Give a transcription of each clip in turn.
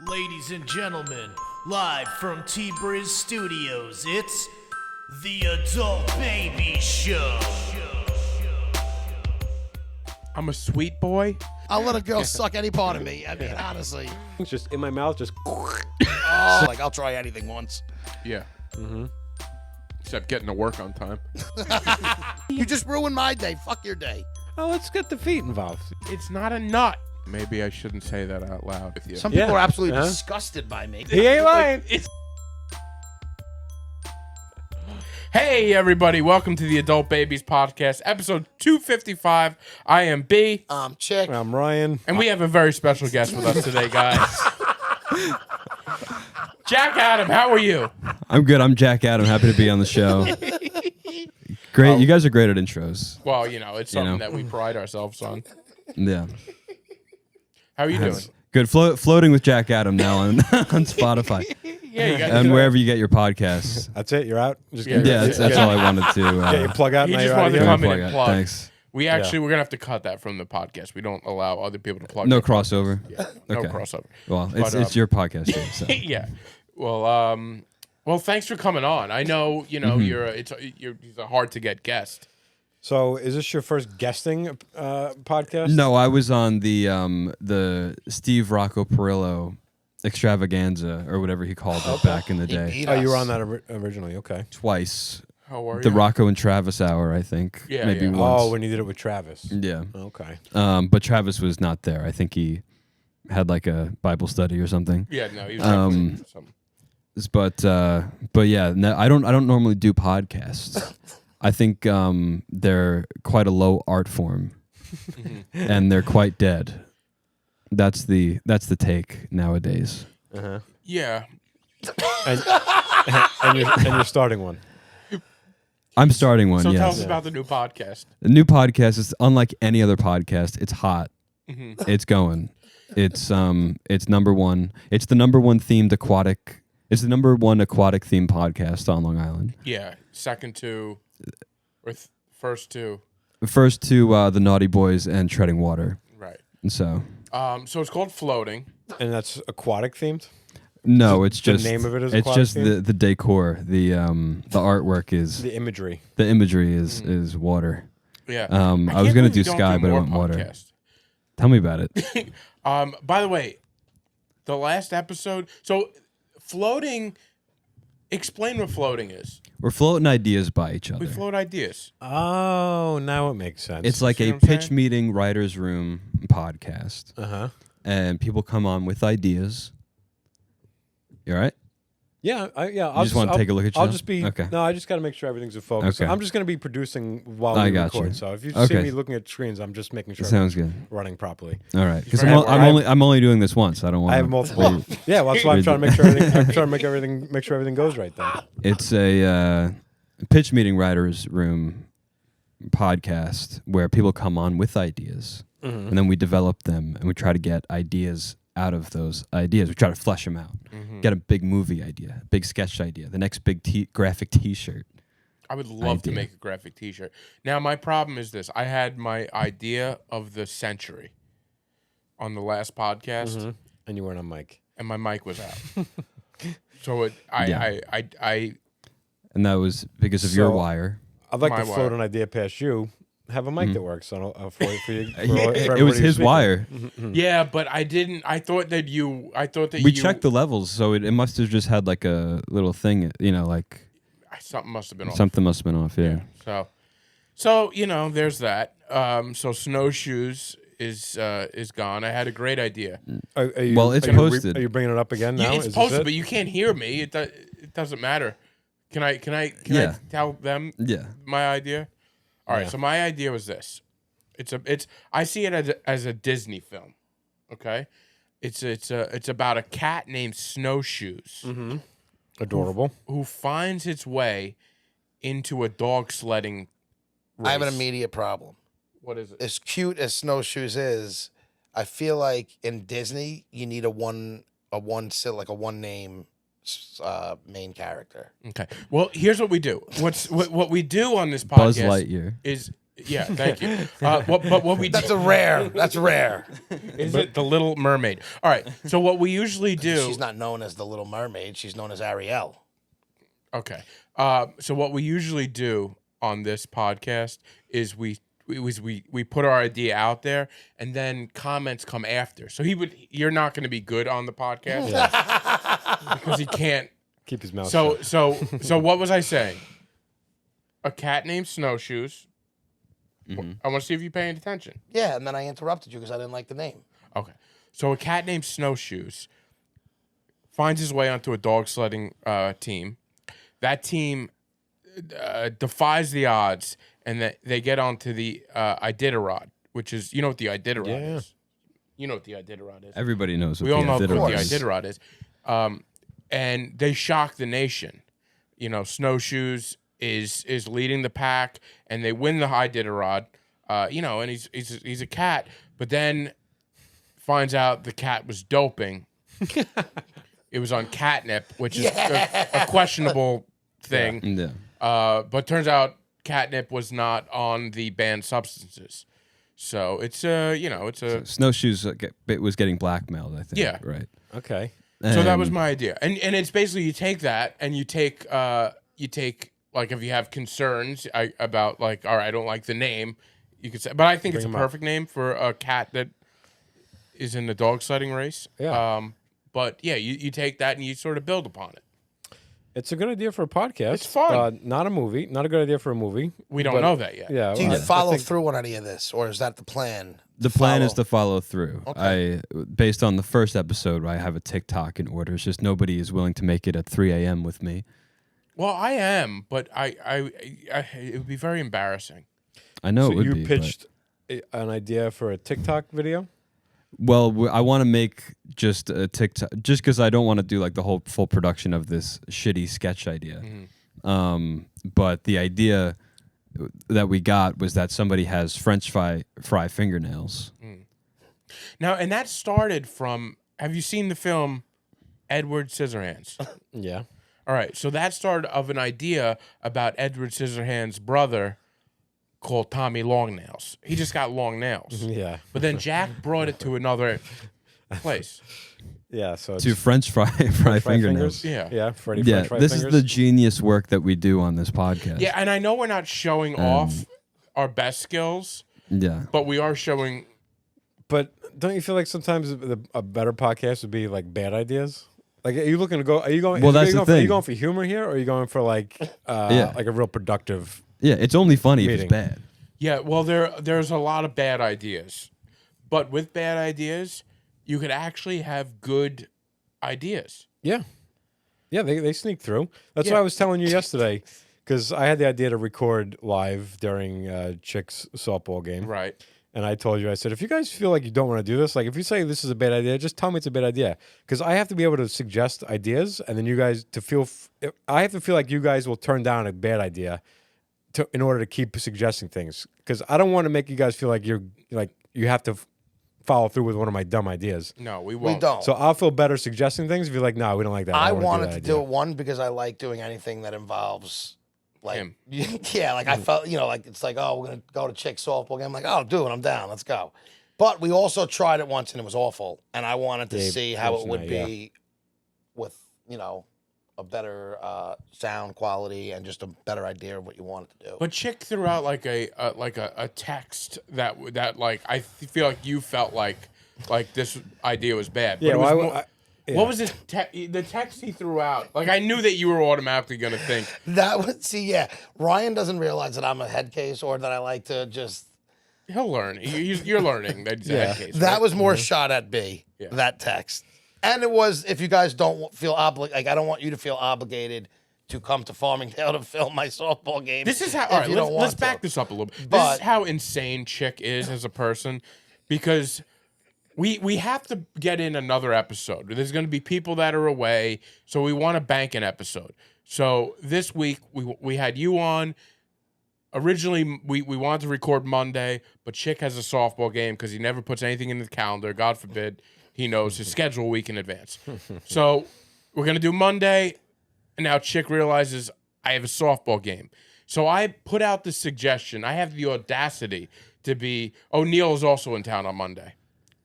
Ladies and gentlemen, live from T-Briz Studios, it's the Adult Baby Show. I'm a sweet boy. I'll let a girl suck any part of me. I mean, honestly. It's just in my mouth, just. Oh, like, I'll try anything once. Yeah. Mm-hmm. Except getting to work on time. You just ruined my day. Fuck your day. Oh, let's get the feet involved. It's not a nut. Maybe I shouldn't say that out loud with you. Some people Yeah. are absolutely Uh-huh. disgusted by me. He ain't lying. Hey, everybody. Welcome to the Adult Babies Podcast, episode 255. I am B, Chick. I'm Ryan. and we have a very special guest with us today, guys. Jack Adam, how are you? I'm good. I'm Jack Adam. Happy to be on the show. Great. You guys are great at intros. Well, it's something know. that we pride ourselves on. Yeah. How are you doing? Good. Floating with Jack Adam now on, on Spotify Yeah, you got and wherever you get your podcasts. That's it. You're out. Just Yeah. Yeah, that's all I wanted to. Get your plug out. He Now just you're out wanted of to here. come in and plug. Thanks. We're going to have to cut that from the podcast. We don't allow other people to plug. No their podcasts. crossover. Yeah, no Okay. crossover. Well, But, it's your podcast, Jay, so. Yeah. Well, thanks for coming on. I know, he's a hard to get guest. So, is this your first guesting podcast? No, I was on the Steve Rocco Perillo extravaganza or whatever he called it back in the day. Beat Oh, you were us. on that originally. Okay. Twice. How are The you? Rocco and Travis hour, I think. Yeah, Maybe yeah. once. Oh, when you did it with Travis. Yeah. Okay. But Travis was not there. I think he had like a Bible study or something. Yeah, no, he was definitely something. But yeah, no, I don't normally do podcasts. I think they're quite a low art form, and they're quite dead. That's the take nowadays. Uh-huh. Yeah. And you're starting one. I'm starting one. So tell Yes, us about the new podcast. the new podcast is unlike any other podcast. It's hot. It's going. It's number one. It's the number one themed aquatic. It's the number one aquatic themed podcast on Long Island. Yeah. Second to, or first to, First to the Naughty Boys and Treading Water. right. And so So it's called Floating. And that's aquatic themed? no, it's The just name of it is it's aquatic just themed? the decor. The artwork is The imagery. the imagery is water. Yeah. I was gonna believe do you don't sky, but I more went water. podcasts. Tell me about it. By the way, the last episode. So, floating. Explain what floating is. We're floating ideas by each other. We float ideas. Oh, now it makes sense. It's like See a what I'm pitch saying? meeting writers room podcast, Uh-huh. and people come on with ideas. You all right? Yeah, You just want to take a look at I'll yourself? just be Okay. No, I just got to make sure everything's in focus. Okay. I'm just going to be producing while I we got record. you. So if you see Okay. me looking at screens, I'm just making sure Sounds everything's good. running properly. All right, because very I'm only doing this once. I don't want. I have multiple. Yeah, well, that's why I'm trying to make sure everything. I'm trying to make sure everything goes right then. It's a pitch meeting writers room podcast where people come on with ideas, Mm-hmm. and then we develop them, and we try to get ideas out of those ideas. We try to flesh them out. Get a big movie idea, a big sketch idea, the next big graphic T-shirt. I would love to Idea. make a graphic T-shirt. Now, my problem is this: I had my idea of the century on the last podcast, And you weren't on mic. and my mic was out. So I And that was because of your So- wire. I'd like My to float wire. an idea past you. Have a mic that works for you. For It everybody was who's his speaking. wire. yeah, but I didn't. I thought that We checked the levels, so it must have just had like a little thing, like something must have been off. something must have been off. Yeah. So there's that. So snowshoes is gone. I had a great idea. Are you, Well, it's are you posted. Are you bringing it up again now? Yeah, it's Is this posted, it? but you can't hear me. It doesn't matter. Can I Yeah. tell them Yeah. my idea? All right. Yeah. So my idea was this. I see it as a Disney film. Okay. It's about a cat named Snowshoes Adorable. who finds its way into a dog sledding race. I have an immediate problem. What is it? As cute as Snowshoes is, I feel like in Disney, you need a one name main character. Okay. Well, here's what we do. What we do on this Buzz podcast Lightyear. is Yeah, thank you. But what we That's rare. That's rare. is it the Little Mermaid. All right. So what we usually do. She's not known as the Little Mermaid. She's known as Ariel. Okay. So what we usually do on this podcast is we put our idea out there, and then comments come after. So you're not going to be good on the podcast because he can't. Keep his mouth So shut. what was I saying? A cat named Snowshoes. I want to see if you're paying attention. Yeah, and then I interrupted you because I didn't like the name. Okay. So a cat named Snowshoes finds his way onto a dog sledding team. That team defies the odds, and they get onto the Iditarod, which is, you know what the Iditarod is? You know what the Iditarod is. Everybody knows what We all the know what the Iditarod is. Iditarod is. And they shock the nation. You know, Snowshoes is leading the pack, and they win the Iditarod. You know, and he's a cat, but then finds out the cat was doping. It was on catnip, which is a questionable thing. Yeah. But turns out catnip was not on the banned substances. So it's Snowshoes was getting blackmailed, I think. Yeah. Right. Okay. so that was And- my idea. And it's basically you take that and you take like if you have concerns about like, all right, I don't like the name, you could say, but I think it's a Bring 'em up. perfect name for a cat that is in the dog sledding race. Yeah. But yeah, you take that and you sort of build upon it. It's a good idea for a podcast. It's fun. Not a movie. Not a good idea for a movie. We don't but- know that yet. Yeah. Do you well, I follow think- through on any of this, or is that the plan? The plan is Follow. to follow through. Okay. Based on the first episode, I have a TikTok in order. It's just nobody is willing to make it at 3 a.m. with me. Well, I am, but I it would be very embarrassing. I know So it would you be. pitched an idea for a TikTok video? Well, I want to make just a TikTok, just because I don't want to do like the whole full production of this shitty sketch idea. But the idea that we got was that somebody has French fry fingernails. Now, and that started from. Have you seen the film Edward Scissorhands? Yeah. All right, so that started of an idea about Edward Scissorhands' brother called Tommy Longnails. He just got long nails. Yeah. But then Jack brought it to another place. Yeah. So it's To French fry fingernails. fingers. Yeah. Yeah. Freddy Yeah, French fry this fingers. is the genius work that we do on this podcast. Yeah, and I know we're not showing off our best skills, Yeah. but we are showing. But don't you feel like sometimes a better podcast would be like bad ideas? Like, are you looking to go? Are you going? Well, are that's you the going Are you thing. going for humor here, or are you going for like a real productive? Yeah, it's only funny if Meeting. it's bad. Yeah, well, there's a lot of bad ideas, but with bad ideas, you could actually have good ideas. Yeah. Yeah, they sneak through. That's Yeah. what I was telling you yesterday, because I had the idea to record live during Chick's softball game. Right. And I told you, I said, if you guys feel like you don't want to do this, like if you say this is a bad idea, just tell me it's a bad idea. Because I have to be able to suggest ideas, and then you guys to feel, I have to feel like you guys will turn down a bad idea in order to keep suggesting things. Because I don't want to make you guys feel like you have to follow through with one of my dumb ideas. No, we won't. We don't. So I'll feel better suggesting things if you're like, no, we don't like that. I don't wanna wanted that to idea. do it one because I like doing anything that involves like Him. yeah, like I felt like it's like, oh, we're gonna go to Chick softball game. I'm like, oh, do it, I'm down, let's go. But we also tried it once and it was awful. And I wanted to Dave see how it Wilson, would yeah. be with, a better sound quality and just a better idea of what you wanted to do. But Chick threw out like a text that like I feel like you felt like this idea was bad. But Yeah, it was well, more- yeah. What was the text he threw out? Like I knew that you were automatically gonna think. That would yeah. Ryan doesn't realize that I'm a head case or that I like to just He'll learn. You're learning that he's a head case. that right? was more shot at B, Yeah. that text. And it was, if you guys don't feel obligated, like I don't want you to feel obligated to come to Farmingdale to film my softball game. This is how. if All right, you don't let's want back to. this up a little bit. This But- is how insane Chick is as a person, because we have to get in another episode. There's going to be people that are away, so we want to bank an episode. So this week we had you on. Originally, we wanted to record Monday, but Chick has a softball game because he never puts anything in the calendar. God forbid he knows his schedule a week in advance. So we're going to do Monday, and now Chick realizes I have a softball game. So I put out the suggestion. I have the audacity to be. Oh, Neil is also in town on Monday.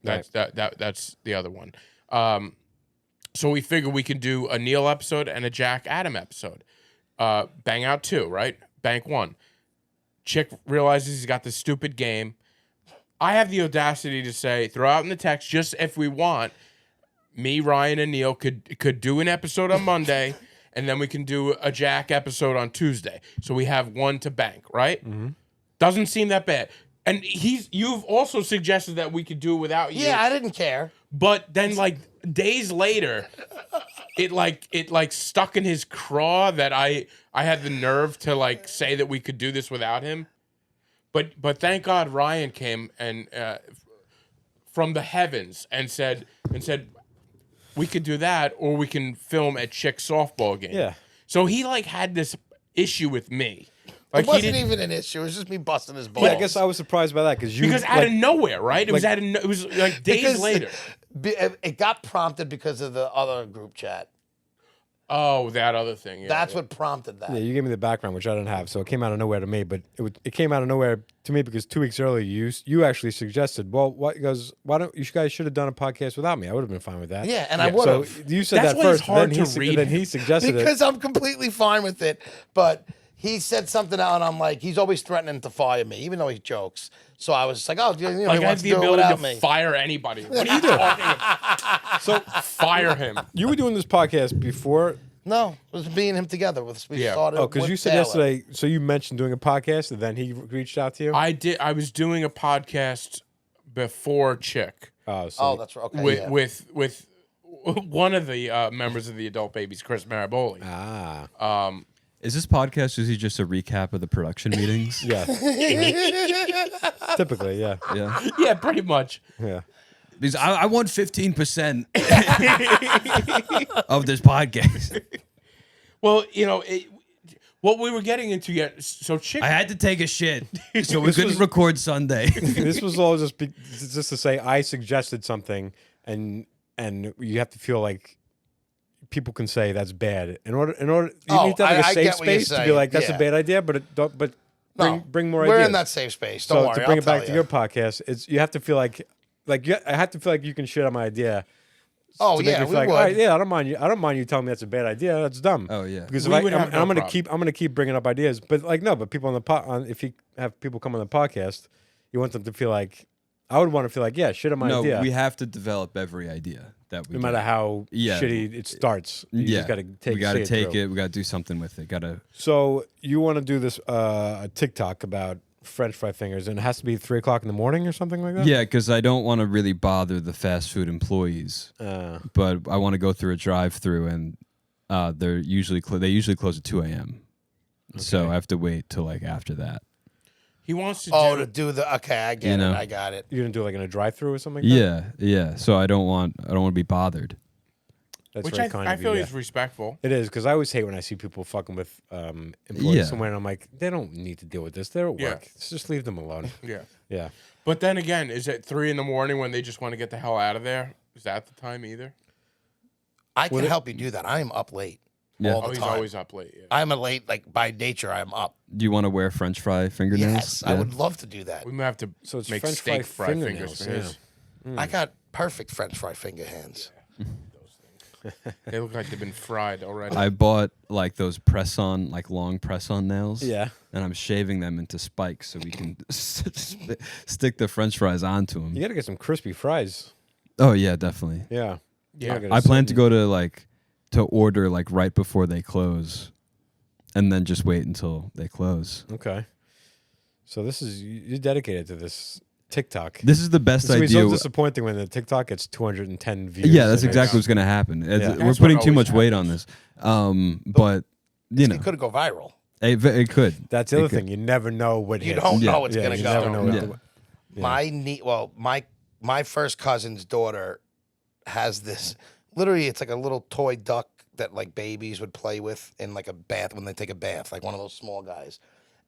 That's that's the other one. So we figure we can do a Neil episode and a Jack Adam episode. Bang out 2, right? Bank 1. Chick realizes he's got this stupid game. I have the audacity to say, throw out in the text, just if we want, me, Ryan, and Neil could do an episode on Monday, and then we can do a Jack episode on Tuesday. So we have one to bank, right? Mm-hmm. Doesn't seem that bad. And you've also suggested that we could do it without you. Yeah, I didn't care. But then, like, days later, it stuck in his craw that I had the nerve to, like, say that we could do this without him. But thank God Ryan came and from the heavens and said we could do that, or we can film at Chick softball game. Yeah. So he like had this issue with me. Like It wasn't even an issue. It was just me busting his balls. Yeah, I guess I was surprised by that because out of nowhere, right? It was it was like days Because later. It got prompted because of the other group chat. Oh, that other thing. Yeah, That's what prompted that. Yeah, you gave me the background, which I didn't have, so it came out of nowhere to me. But it came out of nowhere to me because 2 weeks earlier, you actually suggested, well, what? He goes, why don't you guys should have done a podcast without me? I would have been fine with that. Yeah, and I would So have. you said That's that why it's first, hard then to read. then he suggested it. Because I'm completely fine with it. But he said something out, and I'm like, he's always threatening to fire me, even though he jokes. So I was just like, oh, you know, Like he I wants have to the do it ability without to me. fire anybody. What are you talking about? So Fire him. you were doing this podcast before. No, it was me and him together. We Yeah. started. Oh, because with you said Taylor. yesterday. So you mentioned doing a podcast, and then he reached out to you. I was doing a podcast before Chick. Oh, so Oh, that's right. Okay, with yeah. with one of the members of the Adult Babies, Chris Maraboli. Is this podcast usually just a recap of the production meetings? yeah. Typically, yeah, Yeah. Yeah, pretty much. yeah. Because I want 15% of this podcast. Well, you know, what we were getting into yet. So Chick, I had to take a shit, so we couldn't record Sunday. This was all just to say I suggested something, and you have to feel like people can say that's bad. In order, you Oh, need to have like I a safe get what you're space to be saying, like that's yeah. a bad idea, but bring more We're ideas. in that safe space. Don't So worry. to bring I'll it back tell to you. your podcast, you have to feel like I have to feel like you can shit on my idea. Oh to make yeah, me we feel like, would. all right, yeah, I don't mind you. I don't mind you telling me that's a bad idea. That's dumb. Oh, yeah. Because We if would have no I'm gonna problem. I'm gonna keep bringing up ideas, but like no, but people on the if you have people come on the podcast, you want them to feel like I would want to feel like yeah, shit on my No, idea. we have to develop every idea that we no do. matter how Yeah. shitty it starts. You Yeah, just gotta take we gotta see take through. it. We gotta do something with it. Gotta. So you want to do this a TikTok about French fry fingers, and it has to be 3 o'clock in the morning or something like that. Yeah, because I don't want to really bother the fast food employees, but I want to go through a drive-through, and they usually close at 2 a.m. So I have to wait till like after that. he wants to Oh, do. to do the okay, I get You it. know. I got it. You're gonna do like in a drive-through or something. Like that? Yeah. So I don't want to be bothered. That's Which very kind I of feel you, is respectful. It is because I always hate when I see people fucking with employees Yeah. somewhere, and I'm like, they don't need to deal with this. They're at Yeah. work. Just leave them alone. Yeah. Yeah. But then again, is it 3 a.m. when they just want to get the hell out of there? Is that the time either? I can help you do that. I am up late Yeah. all Oh, the he's time. always up late. Yeah. I'm a late, like by nature, I'm up. Do you want to wear French fry fingernails? Yes, I Yeah. would love to do that. We might have to So it's make French steak fry fry fingers fingernails, for his. I got perfect French fry finger hands. They look like they've been fried already. I bought like those press-on, like long press-on nails. Yeah. And I'm shaving them into spikes so we can stick the French fries onto them. You gotta get some crispy fries. Oh yeah, definitely. Yeah. Yeah. You're not gonna I plan sit to go to order like right before they close, and then just wait until they close. Okay. So this is you're dedicated to this TikTok. This is the best It's gonna be idea. so disappointing when the TikTok gets 210 views. Yeah, that's and exactly it's- what's gonna happen. Yeah. We're That's putting what too always much weight on happens. this. But you know, It could go viral. it could. That's the It other could. thing. You never know what You hits. don't Yeah. know it's Yeah, gonna you go. never know. Yeah. What My first cousin's daughter has this. Literally, it's like a little toy duck that like babies would play with in like a bath when they take a bath, like one of those small guys.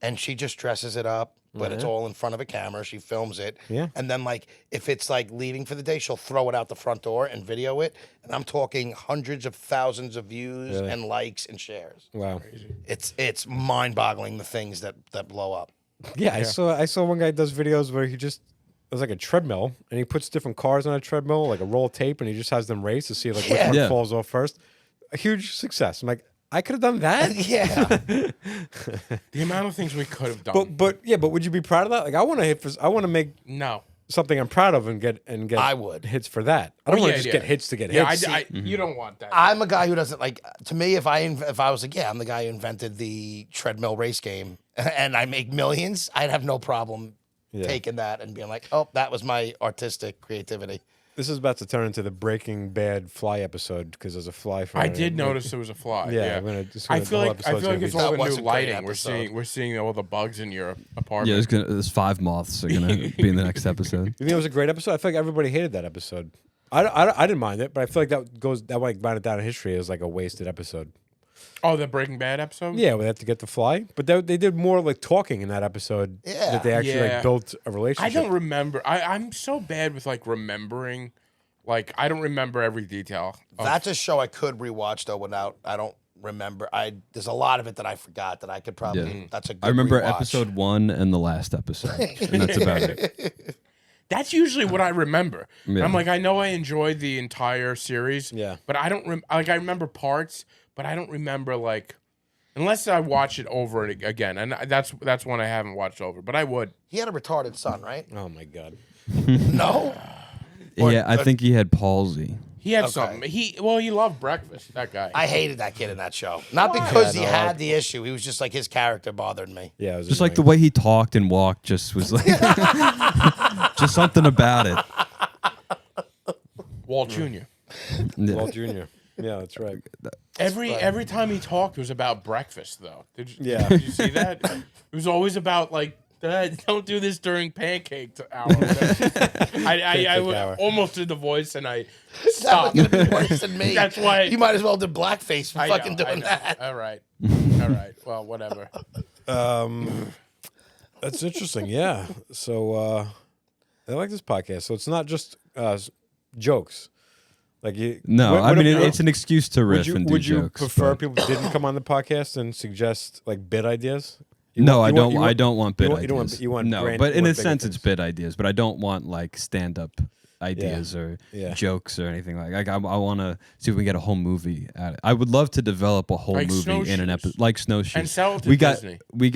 and she just dresses it up, but it's all in front of a camera. She films it. Yeah. And then, like, if it's like leaving for the day, she'll throw it out the front door and video it. And I'm talking hundreds of thousands of views and likes and shares. Wow. It's mind-boggling the things that blow up. Yeah, I saw one guy does videos where he just there's like a treadmill and he puts different cars on a treadmill, like a roll of tape, and he just has them race to see like which one Yeah. falls off first. A huge success. I'm like, I could have done that. Yeah. The amount of things we could have done. But would you be proud of that? Like, I want to make No. something I'm proud of and get I would. hits for that. I don't want to just yeah. get hits to get Yeah, hits. you don't want that. I'm a guy who doesn't like. To me, if I was like, yeah, I'm the guy who invented the treadmill race game, and I make millions, I'd have no problem taking that and being like, oh, that was my artistic creativity. This is about to turn into the Breaking Bad fly episode because there's a fly. I did notice there was a fly. Yeah, Yeah, I I feel like it's all That the was new a great lighting. episode. We're seeing all the bugs in your Yeah, apartment. there's 5 moths are gonna be in the next episode. You think it was a great episode? I feel like everybody hated that episode. I didn't mind it, but I feel like that might write it down in history as like a wasted episode. Oh, the Breaking Bad episode. Yeah, we had to get the fly, but they did more like talking in that episode. Yeah. That they actually Yeah. like built a relationship. I don't remember. I'm so bad with like remembering. Like I don't remember every detail. That's a show I could rewatch though. I don't remember. There's a lot of it that I forgot that I could probably. Yeah. That's a good I remember rewatch. episode 1 and the last episode, and that's about it. That's usually what I remember. Yeah. I'm like, I know I enjoyed the entire series. Yeah. But I don't like. I remember parts, but I don't remember like, unless I watch it over it again, and that's one I haven't watched over. But I would. He had a retarded son, right? Oh my god. No. Yeah, I think he had palsy. He had something. He loved breakfast. That guy. I hated that kid in that show. Not because he no, had the issue. He was just like his character bothered me. Yeah, it was Just like the annoying. way he talked and walked, just was like, just something about it. Walt Jr. Yeah. Walt Jr. Yeah, that's right. Every time he talked was about breakfast, though. Yeah. Did you see that? It was always about like, don't do this during pancake hour. I hour. almost did the voice and I That was stopped. gonna be worse than me. That's why- you might as well do blackface for I fucking know, doing that. All right. All right. Well, whatever. That's interesting. Yeah. So I like this podcast. So it's not just jokes. Like you. No, what- I what mean, if- it's an excuse to riff and do would you jokes. prefer but- people didn't come on the podcast and suggest like bit ideas? No, I you don't. you I don't want bit you don't ideas. you want no, brand- but you in a want bigger sense, it's things. bit ideas. But I don't want like stand-up ideas or Yeah. jokes or anything like. I want to see if we can get a whole movie at it. I would love to develop a whole Like movie in an Snowshoes. episode, like Snowshoes. And sell it to we got, Disney. we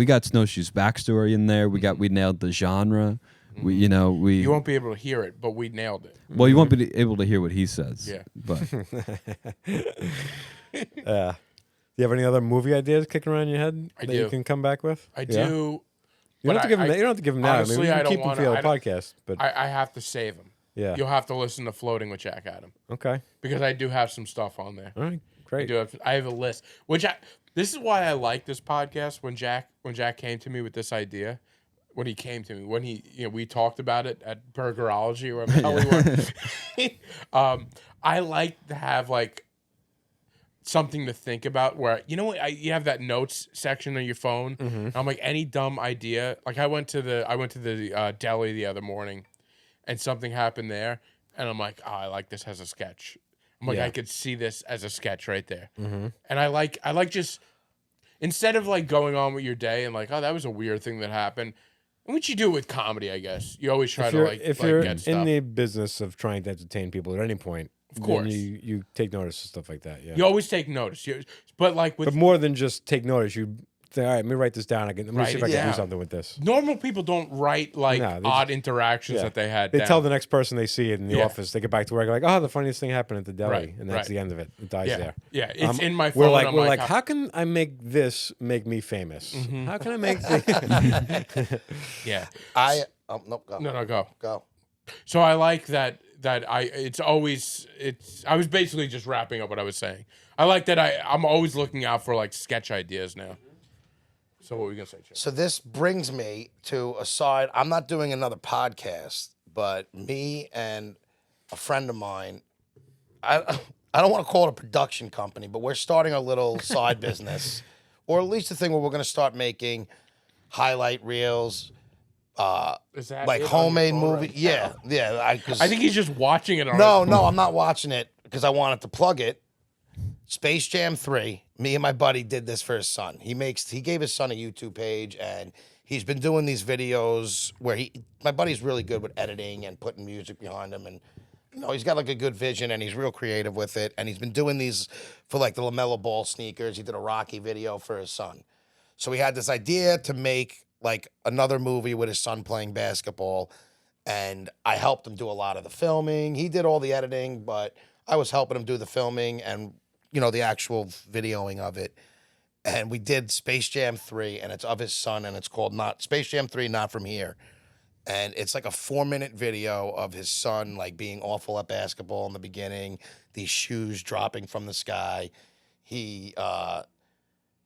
got Snowshoes backstory in there. We nailed the genre. We You won't be able to hear it, but we nailed it. well, you won't be able to hear what he says. Yeah. but Do you have any other movie ideas kicking around your head I that you do. can come back with? I Yeah? do. You but don't have to give them. I- You don't have to give them now. honestly, Maybe you I can don't keep them wanna- for the I don't- podcast. But I have to save them. yeah. You'll have to listen to Floating with Jack Adam Okay. because I do have some stuff on there. All right. I Great. do have. I have a list. This is why I like this podcast. When Jack came to me with this idea, when we talked about it at Burgerology or wherever the hell we were. I like to have like something to think about. Where you have that notes section on your phone. And I'm like, any dumb idea. Like I went to the deli the other morning, and something happened there, and I'm like, oh, I like this as a sketch. I'm like, Yeah. I could see this as a sketch right there. And I like just instead of like going on with your day and like, oh, that was a weird thing that happened. And what you do with comedy, I guess, you always try If to you're, like if like you're get in stuff. the business of trying to entertain people at any point, Of course. then you take notice of stuff like that. Yeah. You always take notice. But like with But more than just take notice, you think, all right, let me write this down. Let me Right, see if I can yeah. do something with this. normal people don't write like No, they odd interactions Yeah. that they had. They down. tell the next person they see it in the Yeah. office. They get back to work like, oh, the funniest thing happened at the deli, Right, and that's right. the end of it. It dies yeah, there. yeah. It's in my phone. We're like, I'm how can I make this make me famous? Mm-hmm. How can I make this? yeah. Nope. Go. No, go. Go. So I like that I was basically just wrapping up what I was saying. I like that I'm always looking out for like sketch ideas now. So what were we gonna say, Chip? So this brings me to a side. I'm not doing another podcast, but me and a friend of mine, I don't want to call it a production company, but we're starting a little side business, or at least a thing where we're going to start making highlight reels, Is that like it on your homemade phone movie. right Yeah, now? yeah. I think he's just watching it. On No, his no, phone. I'm not watching it because I wanted to plug it. Space Jam 3. Me and my buddy did this for his son. He gave his son a YouTube page, and he's been doing these videos where my buddy's really good with editing and putting music behind him, and he's got like a good vision and he's real creative with it. And he's been doing these for like the LaMelo Ball sneakers. He did a Rocky video for his son. So he had this idea to make like another movie with his son playing basketball. And I helped him do a lot of the filming. He did all the editing, but I was helping him do the filming and, the actual videoing of it. And we did Space Jam 3, and it's of his son, and it's called Space Jam 3, Not From Here. And it's like a 4-minute video of his son like being awful at basketball in the beginning, these shoes dropping from the sky. He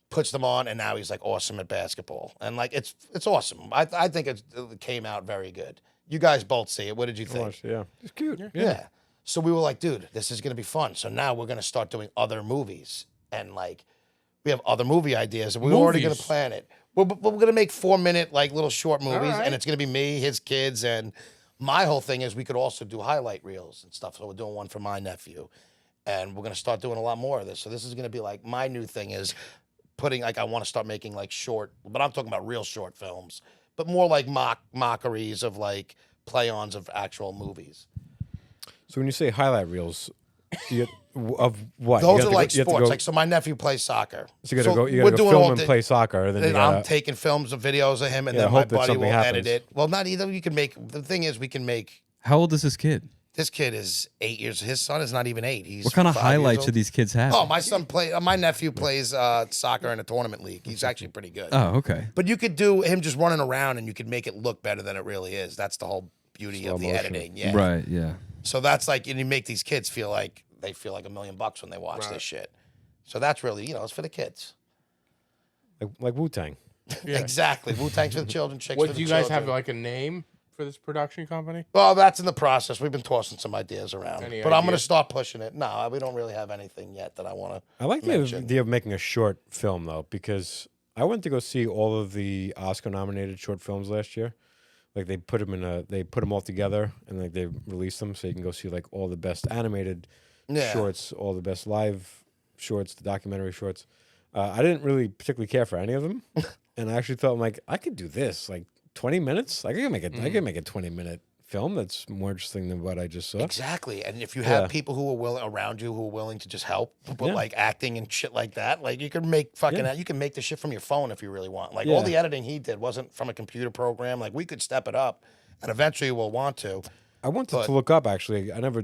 puts them on, and now he's like awesome at basketball. And like it's awesome. I think it came out very good. You guys both see it. What did you think? Yeah, it's cute. Yeah. So we were like, dude, this is gonna be fun. So now we're gonna start doing other movies, and like we have other movie ideas, and we're already gonna Movies? plan it. We're gonna make 4-minute like little short movies, right. and it's gonna be me, his kids, and my whole thing is we could also do highlight reels and stuff. So we're doing one for my nephew, and we're gonna start doing a lot more of this. So this is gonna be like my new thing is putting like I want to start making like short, but I'm talking about real short films, but more like mockeries of like play-ons of actual movies. So when you say highlight reels, of what? Those You are have like to go- you have to sports. go- Like, so my nephew plays soccer. So you gotta go. You we're gotta go doing all film and the- play soccer. Then you And gotta, I'm taking films and videos of him, and Yeah, then my hope that buddy will something edit happens. it. Well, not either. You can make the thing is we can make. How old is this kid? This kid is 8 years. His son is not even 8. He's What kind of 5 years highlights old. do these kids have? Oh, my nephew plays soccer in a tournament league. He's actually pretty good. Oh, okay. But you could do him just running around, and you could make it look better than it really is. That's the whole beauty Slow of the motion. editing. Yeah. Right. Yeah. So that's like, and you make these kids feel like they feel like $1 million when they watch Right. this shit. So that's really, it's for the kids. like Wu Tang. Yeah. Exactly. Wu-Tang's for the children, Chicks What for do the you guys have children. like a name for this production company? Well, that's in the process. We've been tossing some ideas around. Any But I'm going to ideas? start pushing it. No, we don't really have anything yet that I want to. I like the mention. idea of making a short film though, because I went to go see all of the Oscar-nominated short films last year. Like they put them all together, and like they released them, so you can go see like all the best animated Yeah. shorts, all the best live shorts, the documentary shorts. I didn't really particularly care for any of them, and I actually thought like I could do this like 20 minutes. Like I can make it. I can make a 20-minute film that's more interesting than what I just saw. Exactly. And if you have Yeah. people who are willing around you who are willing to just help with Yeah. like acting and shit like that, like you can make you can make the shit from your phone if you really want. Like all Yeah. the editing he did wasn't from a computer program. Like we could step it up, and eventually we'll want to. I wanted But- to look up actually. I never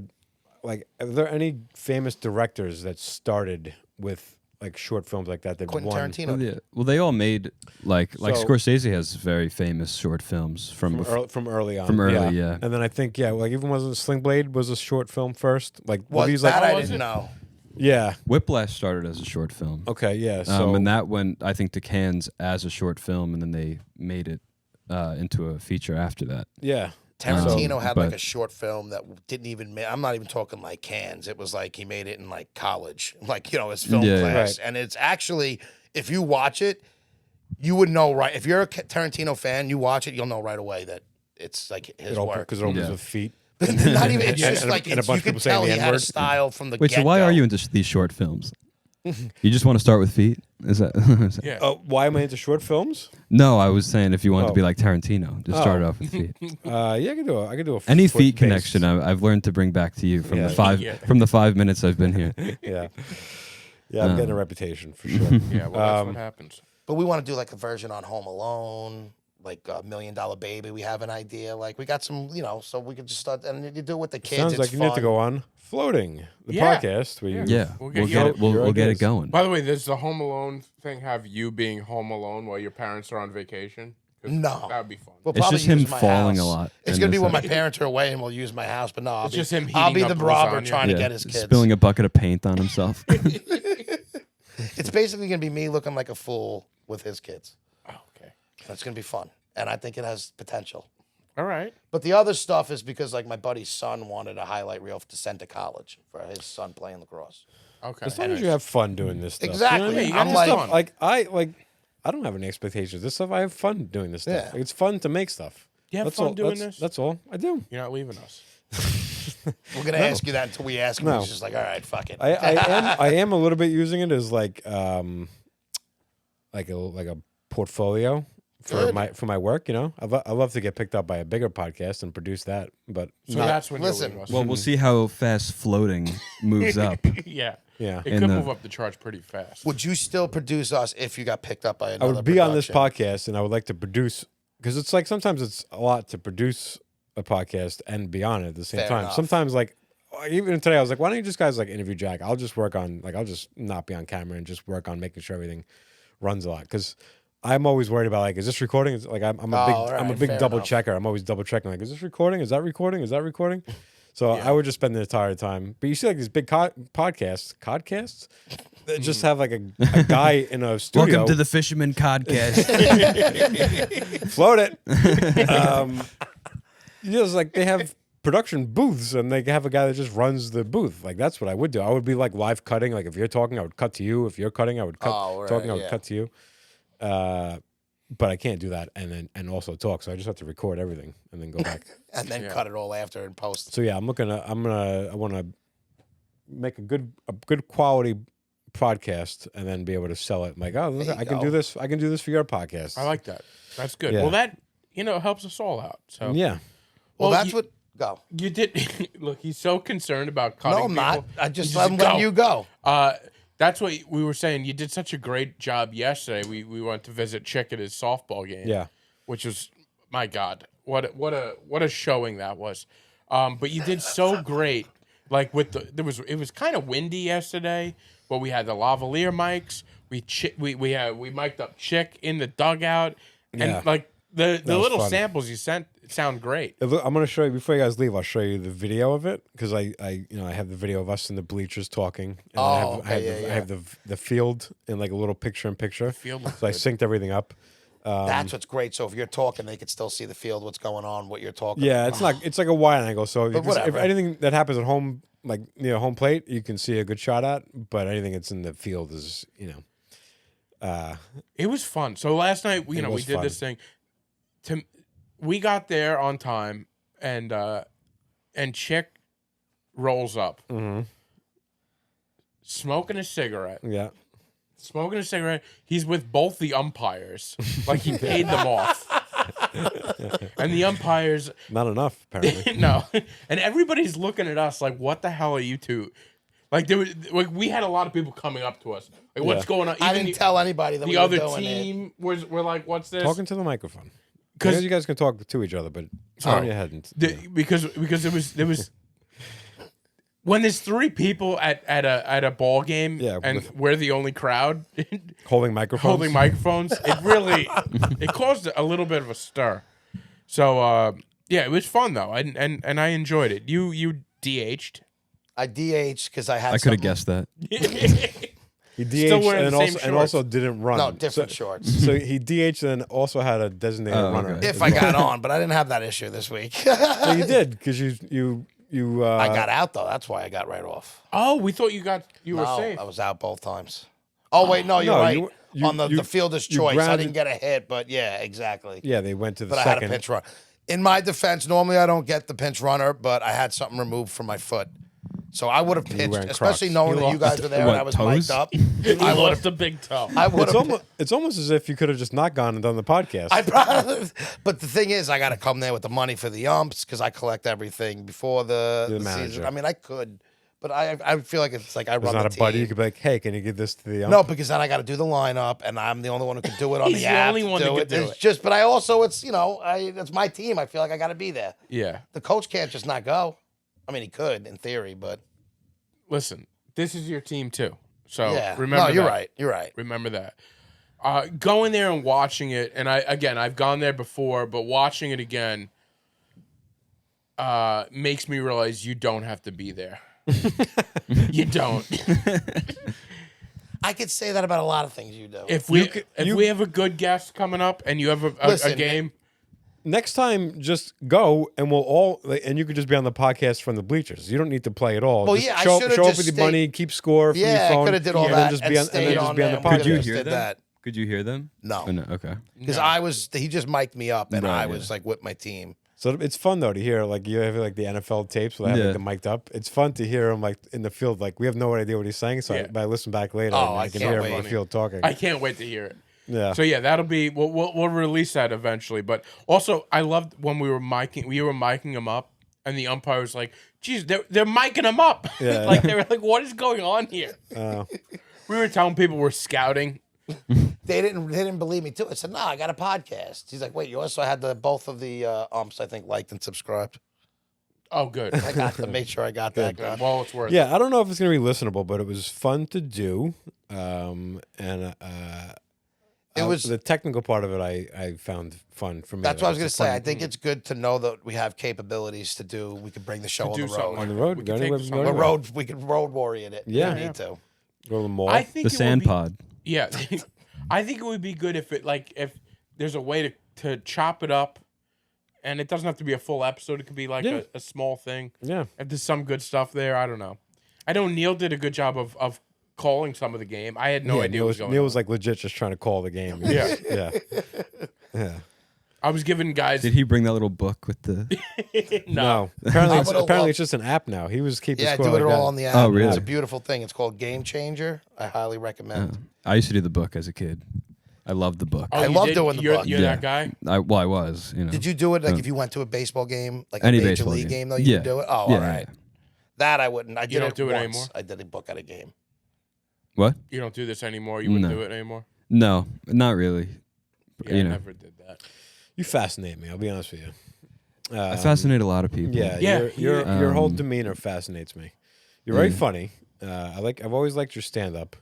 like. Are there any famous directors that started with like short films like that? That Quentin won Tarantino. Well, yeah. Well, they all made like So- Scorsese has very famous short films from before. from early on? From early, yeah. And then I think like even wasn't Sling Blade was a short film first? Like were Well, these that like I was didn't it? know. yeah. Whiplash started as a short film. Okay, yeah. So And that went, I think, to Cannes as a short film, and then they made it into a feature after that. yeah. Tarantino had like but- a short film that didn't even I'm not even talking like Cannes. It was like he made it in like college, like his film Yeah, yeah. class. Right. And it's actually, if you watch it, you would know right. If you're a Tarantino fan, you watch it, you'll know right away that it's like his work. Because it opens Yeah. with feet. Not even. It's And- just and a- like and a it's, bunch you of could people saying tell the he had a N-word. style from the Wait, so why get-go. are you into these short films? You just want to start with feet? Is that? is that- Yeah. Why am I into short films? No, I was saying if you wanted to Oh. be like Tarantino, just start Oh. off with feet. Yeah, I can do a Any foot feet based- connection, I've learned to bring back to you from Yeah. the 5 minutes I've been here. Yeah. Yeah, I'm getting a reputation for sure. Yeah, well, that's what happens. But we want to do like a version on Home Alone, like $1 Million Baby. We have an idea. Like we got some, so we could just start and you do it with the kids. Sounds it's like you fun. need to go on Floating, the Yeah. podcast where you Yeah, We'll we'll get get your- it. We'll your get it ideas. going. By the way, does the Home Alone thing have you being home alone while your parents are on vacation? 'Cause No. that would be fun. We'll It's probably just him use my falling house. a lot It's in gonna be this when my episode. parents are away and we'll use my house. But no, I'll It's be, just him I'll be heating the up robber lasagna. trying Yeah, to get his just kids. spilling a bucket of paint on himself. It's basically gonna be me looking like a fool with his kids. Oh, okay. That's gonna be fun, and I think it has potential. All right. But the other stuff is because like my buddy's son wanted a highlight reel to send to college for his son playing lacrosse. Okay. as long as you have fun doing this stuff. Exactly. You know what I mean? I'm Yeah, you like, got fun. I don't have any expectations. This stuff, I have fun doing this stuff. Yeah. Like, it's fun to make stuff. You have That's fun all, doing that's, this? That's all I do. You're not leaving us. We're gonna ask you that until we ask him. No. He's just like, all right, fuck it. I am a little bit using it as like a portfolio for Good. my work. You know, I love to get picked up by a bigger podcast and produce that. But So not- that's when listen. you leave us. Well, we'll see how fast floating moves up. yeah. yeah, It In could the- move up the charts pretty fast. Would you still produce us if you got picked up by I another? would be on this production? podcast and I would like to produce because it's like sometimes it's a lot to produce a podcast and be on it at the same Fair time. enough. Sometimes like even today I was like, why don't you just guys like interview Jack? I'll just work on like I'll just not be on camera and just work on making sure everything runs a lot because I'm always worried about like is this recording? It's like I'm a big all right, I'm a big fair double enough. checker. I'm always double checking like is this recording? Is that recording? Is that recording? So I would just spend the entire time. But you see like these big podcasts that just have like a guy in a studio. Welcome to the Fisherman Codcast. Float it. Just like they have production booths and they have a guy that just runs the booth. Like that's what I would do. I would be like live cutting. Like if you're talking, I would cut to you. If you're cutting, I would cut Oh, talking. I right, would yeah. cut to you. But I can't do that and also talk. So I just have to record everything and then go back. and then cut it all after and post. So yeah, I want to make a good quality podcast and then be able to sell it. Like, oh, look, you I can go. do this. I can do this for your podcast. I like that. That's good. Yeah. Well, that helps us all out. So Yeah. Well, that's you, what. Go. you did. Look, he's so concerned about cutting. No, I'm not. people. I just He I'm letting you go. That's what we were saying. You did such a great job yesterday. We went to visit Chick at his softball game. Yeah. Which was, my God, what a showing that was. But you did so great. Like it was kind of windy yesterday, but we had the lavalier mics. We mic'd up Chick in the dugout, and Yeah. like the was little fun. samples you sent sound great. I'm going to show you before you guys leave. I'll show you the video of it because I have the video of us in the bleachers talking. And I have the field in like a little picture-in-picture. field looks so I good. synced everything up. That's what's great. So if you're talking, they could still see the field, what's going on, what you're talking. Yeah, it's not. It's like a wide angle. So if whatever. anything that happens at home, like home plate, you can see a good shot at. But anything that's in the field is It was fun. So last night, we was did fun. this thing. We got there on time, and Chick rolls up, smoking a cigarette. yeah. Smoking a cigarette. He's with both the umpires, like he paid them off. And the umpires, Not enough apparently. no, and everybody's looking at us like, "What the hell are you two?" Like we had a lot of people coming up to us, like, "What's Yeah. going on?" I Even didn't tell anybody that the we were other doing it. team were like, "What's this?" Talking to the microphone. 'Cause- Because you guys can talk to each other, but Sorry. on your head. And, Because there was when there's three people at a ball game, Yeah, and we're the only crowd holding microphones. holding microphones, it really it caused a little bit of a stir. So yeah, it was fun though, and I enjoyed it. You DH'd. I DH because I had. I could have something- guessed that. He Still DH'd wearing and the same and also didn't run. No, different so, shorts. So he DH'd and also had a designated Oh, runner. okay. If I got on, but I didn't have that issue this week. So you did because you I got out though. That's why I got right off. Oh, we thought you were No, safe. I was out both times. Oh wait, no, you're No, right. you- On the you- fielder's you choice, I grounded- didn't get a hit, but yeah, exactly. Yeah, they went to the But I had a second. pinch run. In my defense, normally I don't get the pinch runner, but I had something removed from my foot. So I would have pitched, wearing especially Crocs. knowing You that you lost- guys were there what, and I was toes? mic'd up. I I would lost have. a big toe. I would have. It's almost as if you could have just not gone and done the podcast. I probably, but the thing is, I got to come there with the money for the umps because I collect everything before the manager. season. I mean, I could, but I feel like it's like I There's run not the a buddy. You team. could be like, hey, can you give this to the ump? No, because then I got to do the lineup, and I'm the only one who can do it on He's the the app. only one that do can it. do It's it. just, but I also, it's it's my team. I feel like I got to be there. Yeah. The coach can't just not go. I mean, he could in theory, but Listen, this is your team too. So yeah. remember. No, you're that. right. You're right. Remember that. Going there and watching it, and I've gone there before, but watching it again makes me realize you don't have to be there. You don't. I could say that about a lot of things you do. If we have a good guest coming up and you have a Listen, game, Next time, just go and we'll all, and you could just be on the podcast from the bleachers. You don't need to play at all. Well, Just yeah, I show should've up just with your stayed- money, keep score from Yeah, your phone. I could have did all and that then just and be on, and stayed then just on be on there. the We Could you just podcast. hear did that? Could you hear them? No, Oh, no. Okay. because he just mic'd me up, and Right, I was like with my team. So it's fun though to hear like you have like the NFL tapes where they have like, the mic'd up. It's fun to hear him like in the field. Like we have no idea what he's saying, so Yeah. but I listen back later Oh, and I I can can't hear him wait. in the field talking. I can't wait to hear it. Yeah. So yeah, that'll be we'll release that eventually. But also, I loved when we were miking him up, and the umpire was like, "Geez, they're miking him up." Yeah. Like they were like, "What is going on here?" Uh, We were telling people we're scouting. They didn't believe me too. I said, "No, I got a podcast." He's like, "Wait, you also had both of the umps, I think, liked and subscribed." Oh, good. I got to make sure I got that. Good. Well, it's worth. yeah, I don't know if it's gonna be listenable, but it was fun to do. And It was- the technical part of it. I found fun for me. That's what I was It's gonna a say. I fun- think it's good to know that we have capabilities to do. We could bring the show To on do the something road. on the road. We Go can take anywhere, this go on the We're anywhere. road. We could road warrior it. Yeah. if we need to. Go to the mall. I think The it would sand be- pod. Yeah, I think it would be good if there's a way to chop it up, and it doesn't have to be a full episode. It could be like Yeah. a small thing. Yeah. If there's some good stuff there, I don't know. I know Neil did a good job of calling some of the game. I had no idea Neil what was, was going Neil on. was like legit just trying to call the game. Yeah. Yeah. Yeah. I was giving guys Did he bring that little book with the? No. Apparently, I it's, would've apparently loved- it's just an app now. He was keeping Yeah, score do like it all that. on the app. Oh, really? It's a beautiful thing. It's called Game Changer. I highly recommend. I used to do the book as a kid. I loved the book. Oh, I you love did? doing the You're, book. You're Yeah. that guy. I was. You know. Did you do it like if you went to a baseball game, like Any a major baseball league game? Though you Yeah. would do it. Oh, Yeah, all right. That I wouldn't. I did don't it do it once. anymore? I did a book at a game. What? You don't do this anymore. You wouldn't No. do it anymore. No, not really. Yeah, You I know. never did that. You fascinate me. I'll be honest with you. I fascinate a lot of people. Yeah, Yeah, your whole Um, demeanor fascinates me. You're very funny. I've always liked your stand up.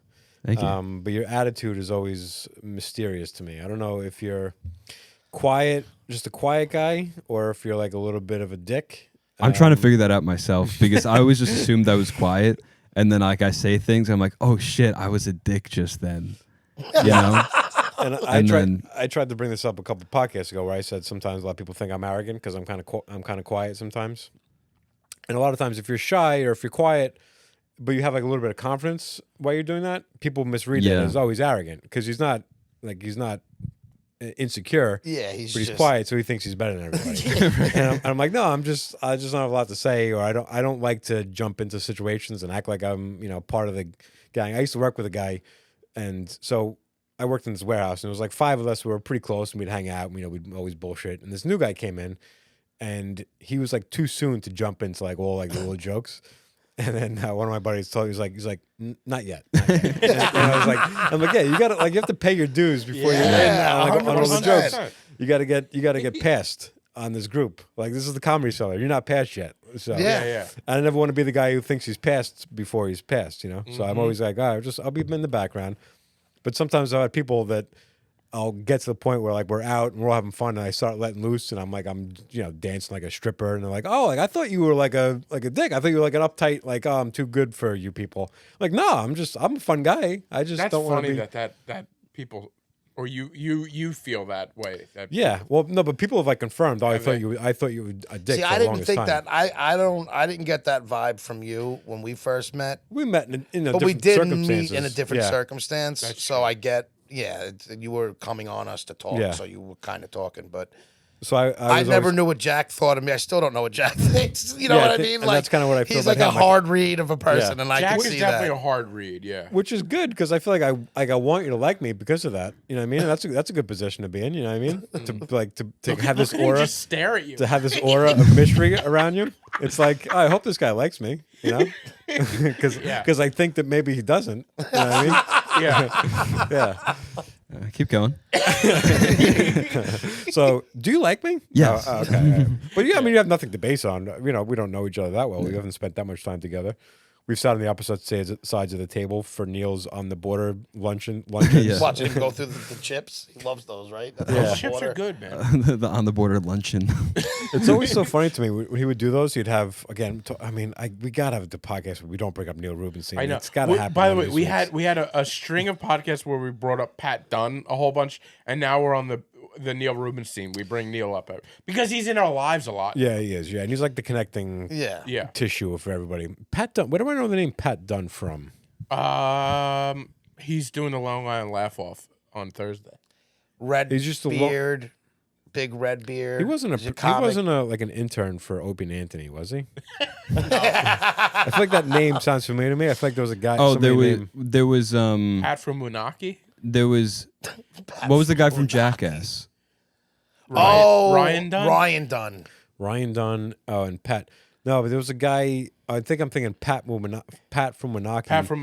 Thank you. But your attitude is always mysterious to me. I don't know if you're quiet, just a quiet guy, or if you're like a little bit of a dick. I'm trying to figure that out myself because I always just assumed I was quiet, and then like I say things, I'm like, oh shit, I was a dick just then. You know? And I tried to bring this up a couple podcasts ago, where I said sometimes a lot of people think I'm arrogant because I'm kind of quiet sometimes. And a lot of times, if you're shy or if you're quiet, but you have like a little bit of confidence while you're doing that, people misread that Yeah. as always arrogant because he's not insecure. Yeah, he's But he's just quiet, so he thinks he's better than everybody. and I'm like, no, I just don't have a lot to say, or I don't like to jump into situations and act like I'm part of the gang. I used to work with a guy, and so I worked in this warehouse, and it was like 5 of us who were pretty close, and we'd hang out. We'd always bullshit. And this new guy came in, and he was like too soon to jump into like all like the little jokes. And then one of my buddies told me, he's like, not yet. Not yet." and I was like, I'm like, yeah, you have to pay your dues before you're in Yeah, on all the 100%. jokes. You got to get passed on this group. Like this is the Comedy Cellar. You're not passed yet. So Yeah. Yeah. I never want to be the guy who thinks he's passed before he's passed. So Mm-hmm. I'm always like, all right, I'll be in the background. But sometimes I've had people that I'll get to the point where like we're out and we're all having fun, and I start letting loose, and I'm dancing like a stripper, and they're like, oh, like I thought you were like a dick. I thought you were like an uptight, like, oh, I'm too good for you people. Like, no, I'm a fun guy. I just That's don't want to funny be. that people or you feel that way. Yeah, well, no, but people have like confirmed. Oh, I Have thought they? you were a dick. See, for I the didn't longest think time. that. I didn't get that vibe from you when we first met. We met in a But we different did circumstances. meet in a different Yeah. circumstance. That's So I get, you were coming on us to talk, Yeah. so you were kind of talking. But So I I was never always- knew what Jack thought of me. I still don't know what Jack thinks. You know Yeah, what I I think- mean? and that's kinda what I feel He's about like a him. Like- hard read of a person, Yeah. and I Jack can is see definitely that. a hard read. Yeah. Which is good because I feel like I want you to like me because of that. You know what I mean? And that's a good position to be in. You know what I mean? to have this Look at him aura, just stare at you. to have this aura of mystery around you. It's like, oh, I hope this guy likes me. You know? Because I think that maybe he doesn't. You know what I mean? Yeah. Yeah. Keep going. So, do you like me? Yes. Oh, okay. All right. But yeah, I mean, you have nothing to base on. We don't know each other that well. We haven't spent that much time together. We've sat on the opposite sides of the table for Neil's on the border luncheons. Yeah. Watching him go through the chips. He loves those, right? That's Yeah. on the Chips border. are good, man. the on the border luncheon. It's always so funny to me when he would do those. He'd have we gotta have the podcast where we don't bring up Neil Rubenstein. I know. It's gotta happen. By the one way, of we these had weeks. a string of podcasts where we brought up Pat Dunn a whole bunch, and now we're on the Neil Rubenstein. We bring Neil up because he's in our lives a lot. Yeah, he is. Yeah, and he's like the connecting Yeah. Yeah. tissue for everybody. Pat Dunn. Where do I know the name Pat Dunn from? He's doing the Long Island Laugh Off. on Thursday. Red He's just a beard, big red beard. He wasn't He's he comic. wasn't like an intern for Opie and Anthony, was he? I feel like that name sounds familiar to me. I feel like there was a guy. Oh, somebody there was Pat from Moonaki. there was what was the guy from Jackass? Ryan Dunn. Ryan Dunn. Ryan Dunn. Oh, and Pat. No, but there was a guy. I think I'm thinking Pat from Moonaki. Pat from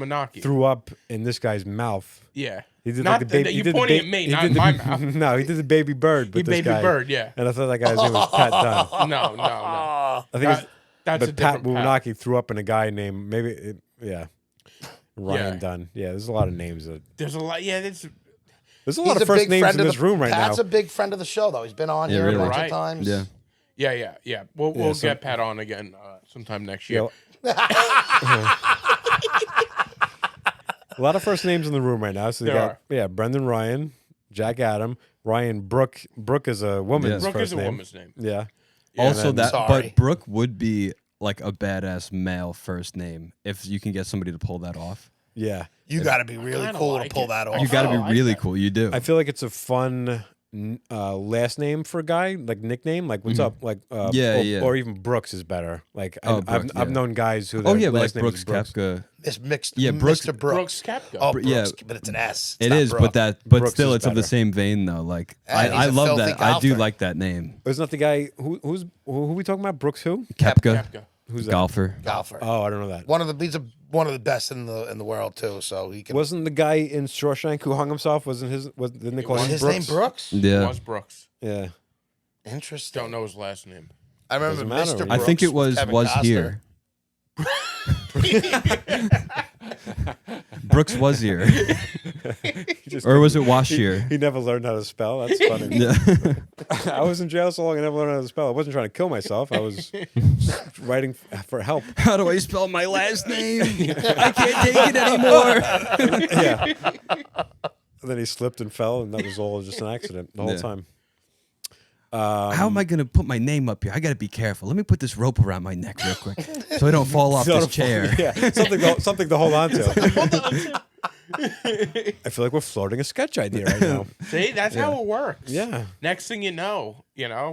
Moonaki. threw up in this guy's mouth. Yeah. He did Not like the baby. you're pointing at me, not in my mouth. No, he did the baby bird. But He this baby guy, bird, yeah. And I thought that guy's name was Pat Dunn. No. I think it's, That's a but Pat different Pat. Moonaki threw up in a guy named Ryan Yeah. Dunn. Yeah, there's a lot of names. There's a lot. Yeah, There's a He's lot of a first big names friend in of this room right Pat's now. a big friend of the show, though. He's been on here really? a bunch Right. of times. Yeah. Yeah. We'll so- get Pat on again sometime next year. A lot of first names in the room right now. So they There got Brendan Ryan, Jack Adam, Ryan Brooke. Brooke is a woman's Yeah. Brooke first is a name. woman's name. Yeah. Also, then- Sorry. but Brooke would be like a badass male first name if you can get somebody to pull that off. Yeah. You got to be really kinda cool like to pull it. that off. You got to I be like really that. cool. You do. I feel like it's a fun last name for a guy, like nickname, like what's up, like Yeah, or, yeah. or even Brooks is better. Like Oh, I've Brooks, I've yeah. known guys who oh their yeah, but like last name Brooks is Brooks. Koepka. It's mixed. Yeah, Brooks- Mr. Brooks Brooks. Koepka. Oh, yeah. Brooks, but it's an S. It's It not is, Brooke. but Brooks still, is it's of the better. same vein though. Like And I he's a love filthy that. I do golfer. like that name, Isn't that the guy who we talking about? Brooks who? Koepka, Koepka. Who's that? golfer. golfer. Oh, I don't know that. He's one of the best in the world too. So he can. Wasn't the guy in Shawshank who hung himself? Didn't they call was him his Brooks? name Brooks? Yeah, Was Brooks. Yeah. Interesting. Don't know his last name. I remember Doesn't matter. Mr. I Brooks. I think it with was Kevin was Costner. here. Brooks was here, or was it wash here? He never learned how to spell. That's funny. Yeah. I was in jail so long I never learned how to spell. I wasn't trying to kill myself. I was writing for help. How do I spell my last name? I can't take it anymore. Yeah. And then he slipped and fell, and that was all just an accident the whole Yeah. time. How am I gonna put my name up here? I gotta be careful. Let me put this rope around my neck real quick, so I don't fall off this chair. Yeah, something to hold on to. I feel like we're floating a sketch idea right now. See, that's how it works. Yeah. Next thing you know,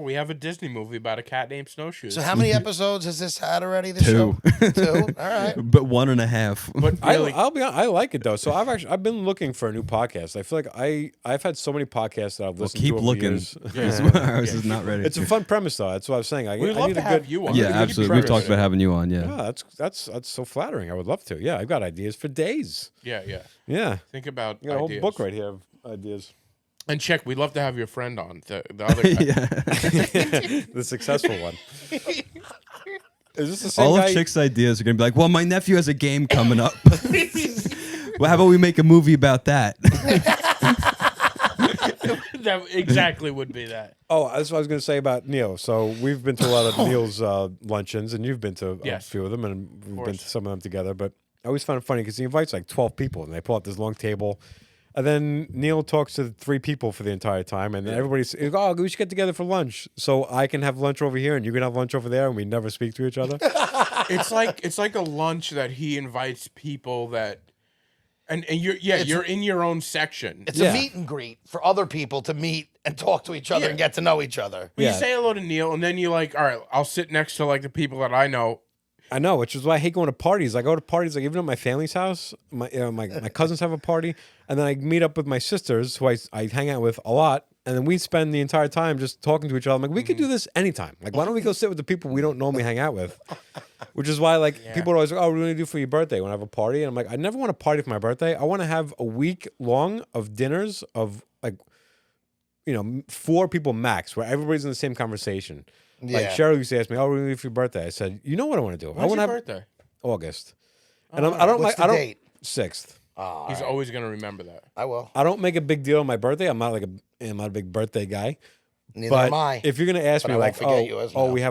we have a Disney movie about a cat named Snowshoes. So how many episodes has this had already? This Two. show? 2. All right. But 1.5. but really, I'll be honest, I like it though. So I've been looking for a new podcast. I feel like I've had so many podcasts that I've listened Keep to over looking. the years. Ours is not ready. It's a fun premise though. That's what I was saying. we'd I love need to a have good. you on. yeah, absolutely. We've talked about having you on. Yeah. Yeah, that's so flattering. I would love to. Yeah, I've got ideas for days. Yeah. Yeah, Think about I got a whole ideas. book right here of ideas. And check, we'd love to have your friend on. The other guy. Yeah. The successful one. Is this the same All guy? of Chick's ideas are gonna be like, well, my nephew has a game coming up. Well, how about we make a movie about that? That exactly would be that. Oh, that's what I was going to say about Neil. So we've been to a lot of Neil's luncheons, and you've been to Yes. a few of them, and we've been course. to some of them together. But I always find it funny because he invites like 12 people, and they pull out this long table. And then Neil talks to 3 people for the entire time, and then everybody's, oh, we should get together for lunch. So I can have lunch over here, and you can have lunch over there, and we never speak to each other. It's like a lunch that he invites people that, and you're in your own section. It's Yeah. a meet and greet for other people to meet and talk to each other Yeah. and get to know each other. You Yeah. say hello to Neil, and then you're like, all right, I'll sit next to like the people that I know. I know, which is why I hate going to parties. I go to parties, like even at my family's house. My cousins have a party, and then I meet up with my sisters, who I hang out with a lot, and then we spend the entire time just talking to each other. I'm like, we could do this anytime. Like, why don't we go sit with the people we don't normally hang out with? Which is why, like, people are always like, oh, what are we gonna do for your birthday? When I have a party, and I'm like, I never want to party for my birthday. I want to have a week long of dinners of like, 4 people max, where everybody's in the same conversation. Like Yeah. Cheryl used to ask me, "Oh, what are we gonna do for your birthday?" I said, "You know what I want to do? I When's want your to have birthday? August." And I don't What's like. the I don't date? 6th. Oh, He's always gonna remember that. I will. I don't make a big deal on my birthday. I'm not a big birthday guy. Neither But am I. if you're gonna ask But me I won't like, forget you as oh, now. we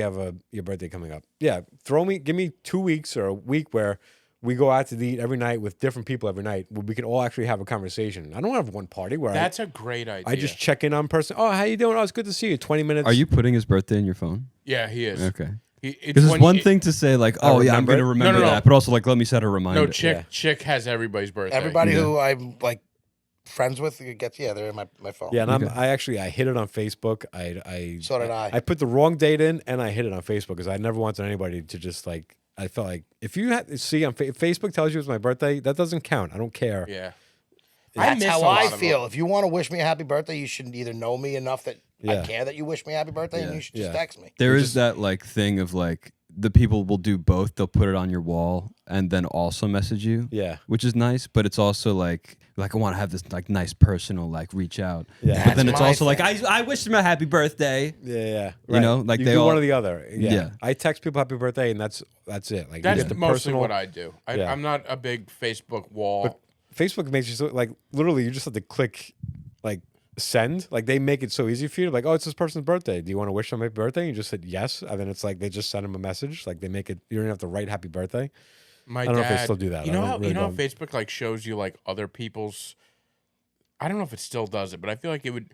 have your birthday coming up. Yeah, give me 2 weeks or a week where we go out to eat every night with different people every night, where we can all actually have a conversation. I don't have one party where That's a great idea. I just check in on person. Oh, how you doing? Oh, it's good to see you. 20 minutes. Are you putting his birthday in your phone? Yeah, he is. Okay. Because Because it's one thing to say like, oh yeah, I'm remember gonna it? remember No. that, but also like, let me set a reminder. No, Chick has everybody's birthday. Everybody Yeah. who I'm like friends with, they're in my phone. Yeah, and I hid it on Facebook. So did I. I put the wrong date in, and I hid it on Facebook because I never wanted anybody to just like. I felt like if you had see on Facebook tells you it's my birthday, that doesn't count. I don't care. Yeah. That's miss how a lot I of feel. If you want to wish me a happy birthday, you should either know me enough that I Yeah. care that you wish me a happy birthday, and you should just text me. There is that like thing of like the people will do both. They'll put it on your wall and then also message you. Yeah. Which is nice, but it's also like I want to have this like nice personal like reach out. Yeah. But then That's it's my also like thing. I wish them a happy birthday. Yeah. You know, like you they do all- one or the other. Yeah. Yeah. I text people happy birthday, and that's it. Like you That's get the mostly personal. what I do. Yeah. I'm not a big Facebook wall. Facebook makes you so like literally you just have to click like send. Like they make it so easy for you. Like, oh, it's this person's birthday. Do you want to wish them happy birthday? You just said yes, and then it's like they just send them a message. Like they make it. You don't have to write happy birthday. My don't know if dad, they still do that. You I know don't how really know. Facebook like shows you like other people's. I don't know if it still does it, but I feel like it would.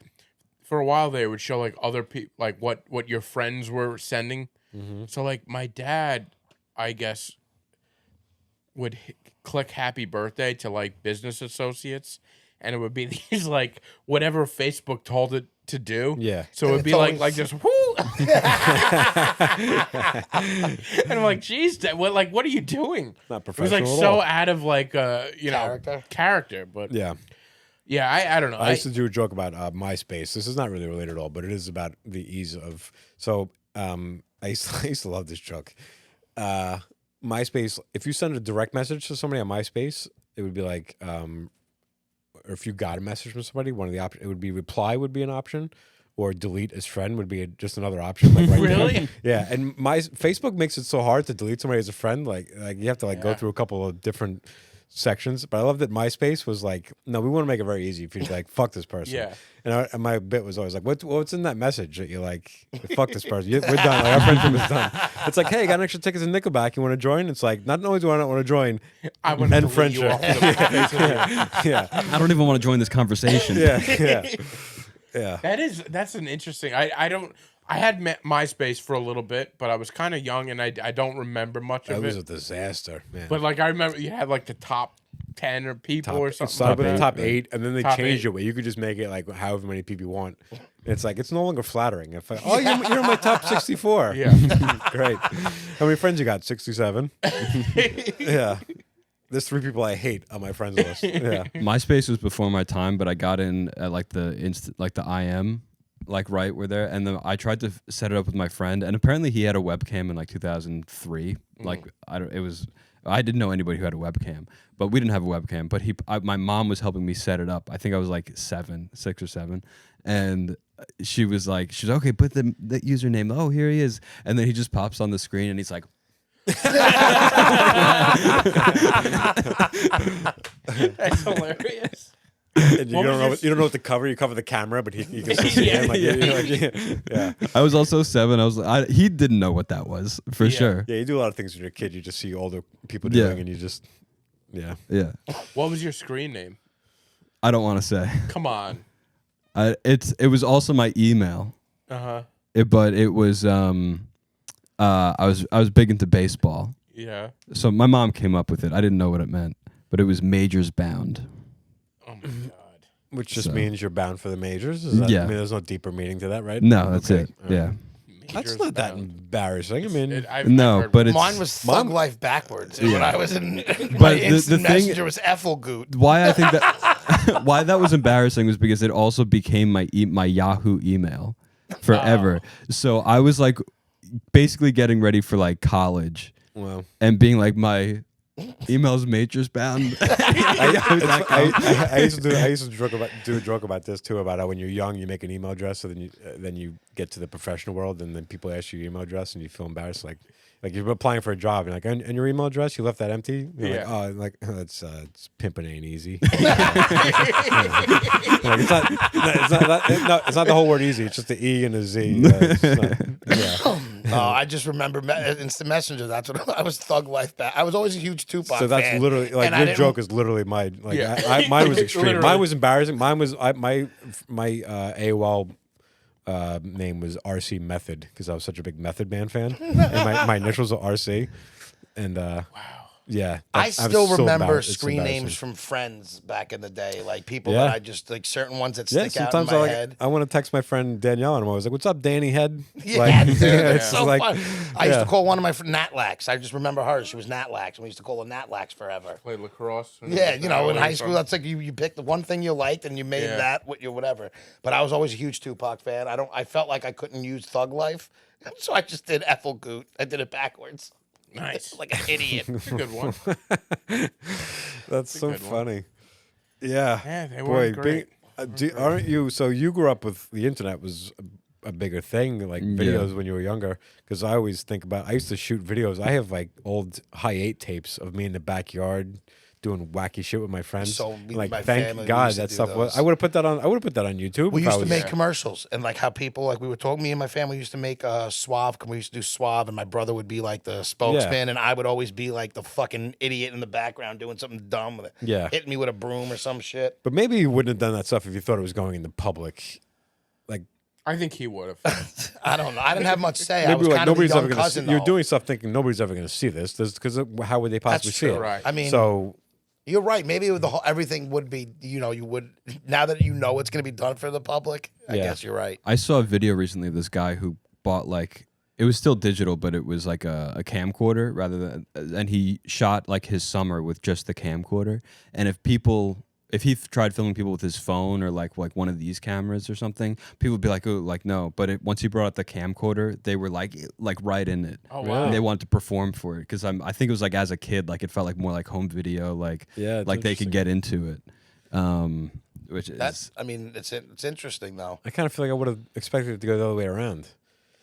For a while there, it would show like other people, like what your friends were sending. Mm-hmm. So like my dad, I guess, would click happy birthday to like business associates, and it would be these like whatever Facebook told it to do. Yeah. So it would be It's like always- just whoo. And I'm like, geez, Dad, what are you doing? Not It was like professional at so all. out of like character, but Yeah. I don't know. I used to do a joke about MySpace. This is not really related at all, but it is about the ease of. So I used to love this joke. MySpace. If you send a direct message to somebody on MySpace, it would be like, or if you got a message from somebody, one of the options it would be reply would be an option, or delete as friend would be just another option. Like right there. Really? Yeah, and my Facebook makes it so hard to delete somebody as a friend. Like you have to like go Yeah. through a couple of different sections. But I love that MySpace was like, no, we want to make it very easy for you to like fuck this person. Yeah. And my bit was always like, what's in that message that you like? Fuck this person. We're done. Like, our friendship is done. It's like, hey, I got an extra tickets to Nickelback. You want to join? It's like, not only do I not want to join, I want to and delete you friendship. off the Facebook. yeah, I don't even want to join this conversation. yeah. That's an interesting. I had MySpace for a little bit, but I was kind of young and I don't remember much That of was it. a disaster, man. But like I remember you had like the top 10 or people or It something. started like with the that. top 8, and then they Top changed 8. it where you could just make it like however many people you want. It's like it's no longer flattering. If you're in my top 64. Yeah. Great. How many friends you got? 67. Yeah. There's 3 people I hate on my friends list. Yeah. MySpace was before my time, but I got in at like the IM, like right where there, and then I tried to set it up with my friend, and apparently he had a webcam in like 2003. Like I didn't know anybody who had a webcam, but we didn't have a webcam. But my mom was helping me set it up. I think I was like 6 or 7, and she's like, okay, put the username. Oh, here he is, and then he just pops on the screen, and he's like. That's hilarious. And you What don't was know your what to cover. You cover the camera, but you can still see him. Like, yeah. I was also 7. I was he didn't know what that was for sure. Yeah, you do a lot of things when you're a kid. You just see older people Yeah. doing, and you just, yeah. Yeah. What was your screen name? I don't want to say. Come on. It was also my email. Uh-huh. But it was I was big into baseball. Yeah. So my mom came up with it. I didn't know what it meant, but it was Majors Bound. Oh my god. Which just So- means you're bound for the majors. Is that, Yeah. I mean, there's no deeper meaning to that, right? No, that's Okay. it. Yeah. That's Majors not that Bound. embarrassing. I mean, I've No, heard but one. it's Mine was Thug Life backwards. When I was in my But the instant thing- messenger was Ethelgoot. why I think that why that was embarrassing was because it also became my my Yahoo email forever. So I was like basically getting ready for like college well, and being like my email's Majors Bound. I used to do a joke about this too, about how when you're young you make an email address, so then you get to the professional world, and then people ask you your email address, and you feel embarrassed, like you're applying for a job, and like, and your email address, you left that empty. You're Yeah. like, oh, it's pimping ain't easy. Like, it's not the whole word easy. It's just the E and a Z. Yeah. I just remember instant messenger. That's what I was. Thug Life back. I was always a huge Tupac So that's fan, literally like and I your didn't- joke is literally mine. Like Yeah. mine was extreme. Literally. Mine was embarrassing. Mine was my AOL name was RC Method because I was such a big Method Man fan, and my initials are RC. And Yeah, I I'm still so remember it's screen names embarrassing. from Friends back in the day, like people Yeah. that I just like certain ones that Yeah, stick out in sometimes my I head. I want to text my friend Danielle, and I'm always like, "What's up, Danny Head?" Yeah, dude, it's it's so like, fun. I used to yeah. call one of my Natlax. I just remember her. She was Natlax, and we used to call her Natlax forever. Play lacrosse. Yeah, you know, in high school, that's like you picked the one thing you liked and you made Yeah. that what you whatever. But I was always a huge Tupac fan. I felt like I couldn't use Thug Life, so I just did Ethel Goot. I did it backwards, Nice. like an idiot. That's a good one. That's so good one. funny. Yeah. Yeah, they Boy, weren't great. aren't you? So you grew up with the internet was a bigger thing, like videos when you were younger. Because I always think about. I used to shoot videos. I have like old high 8 tapes of me in the backyard doing wacky shit with my friends. So me- like, my thank family, we God used to that do stuff was. those. I would have put that on. I would have put that on YouTube. We if I used to was- make commercials and like how people like we were talking. Me and my family used to make Suave. We used to do Suave, and my brother would be like the spokesman, and I would always be like the fucking idiot in the background doing something dumb with it. Yeah. Hitting me with a broom or some shit. But maybe you wouldn't have done that stuff if you thought it was going in the public. Like I think he would have. I don't know. I didn't have much say. I maybe was like kind of the nobody's young ever going to see. cousin. You're though. doing stuff thinking nobody's ever going to see this. Because how would they possibly see true. it? Right. I mean, So you're right. Maybe the whole everything would be. You know, you would now that you know it's going to be done for the public. I Yeah. guess you're right. I saw a video recently of this guy who bought like it was still digital, but it was like a camcorder rather than, and he shot like his summer with just the camcorder. And if he tried filming people with his phone or like one of these cameras or something, people would be like, oh, like no. But once he brought out the camcorder, they were like right in it. Oh, wow. And they wanted to perform for it because I think it was like as a kid, like it felt like more like home video, like Yeah, it's like they could get into it. Which is That's. I mean, it's interesting though. I kind of feel like I would have expected it to go the other way around.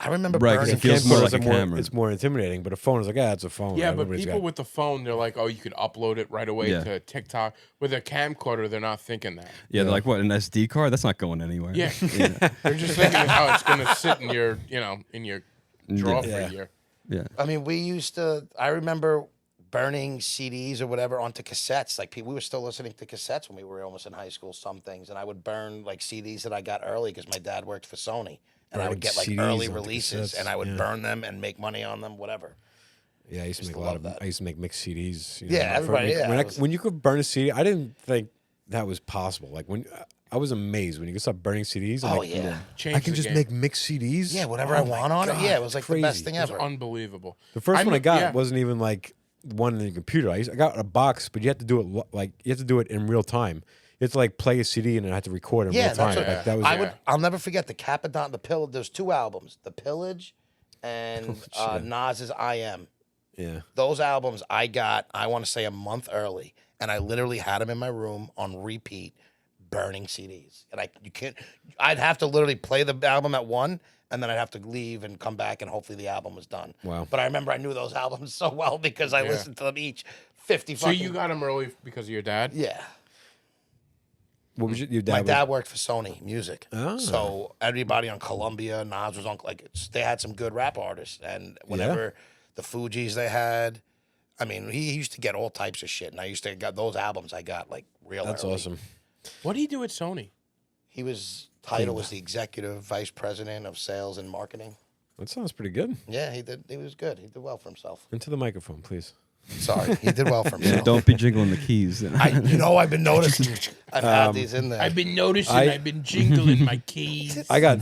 I remember Right, 'cause burning. it feels more Camcorders like a are camera. It's more intimidating, but a phone is like, it's a phone. Yeah, but Everybody's people got- with the phone, they're like, oh, you could upload it right away Yeah. to TikTok. With a camcorder, they're not thinking that. yeah, they're like what, an SD card? That's not going anywhere. Yeah. They're just thinking how it's going to sit in your, in your drawer Yeah. for a year. Yeah. I mean, we used to. I remember burning CDs or whatever onto cassettes. Like we were still listening to cassettes when we were almost in high school. Some things, and I would burn like CDs that I got early because my dad worked for Sony, and I would Burning get like CDs early onto releases, cassettes, and I would yeah. burn them and make money on them, whatever. Yeah, I used to make a to lot love of. that. I used to make mixed CDs. You Yeah, for everybody, me- yeah, When, it was- when you could burn a CD, I didn't think that was possible. Like when I was amazed when you could start burning CDs. I'm Oh like, yeah. Changed I can the just game. make mixed CDs. Yeah, whatever Oh I my want on it. God, Yeah, it was like the best crazy. thing It was ever. unbelievable. The first one I got yeah. wasn't even like one in the computer. I got a box, but you had to do it you had to do it in real time. You had to like play a CD and then I had to record in Yeah, real time. that's what Like, that was I would. I'll never forget the Capadon, the Pill. There's 2 albums, The Pillage and Nas's I Am. yeah. Those albums I got, I want to say a month early, and I literally had them in my room on repeat, burning CDs. And I'd have to literally play the album at 1, and then I'd have to leave and come back, and hopefully the album was done. Wow. But I remember I knew those albums so well because I listened to them each 50 So fucking. you got them early because of your dad? Yeah. What was your dad? My was- dad worked for Sony Music, Ah. so everybody on Columbia, Nas was on. They had some good rap artists, and whenever the Fugees they had, I mean, he used to get all types of shit, and I used to get those albums. I got like real. That's early. awesome. What did he do at Sony? He was title was the executive vice president of sales and marketing. That sounds pretty good. Yeah, he did. He was good. He did well for himself. Into the microphone, please. Sorry, he did well for himself. Don't be jingling the keys. I've been noticing. I've had these in there. I've been noticing I- I've been jingling my keys. I got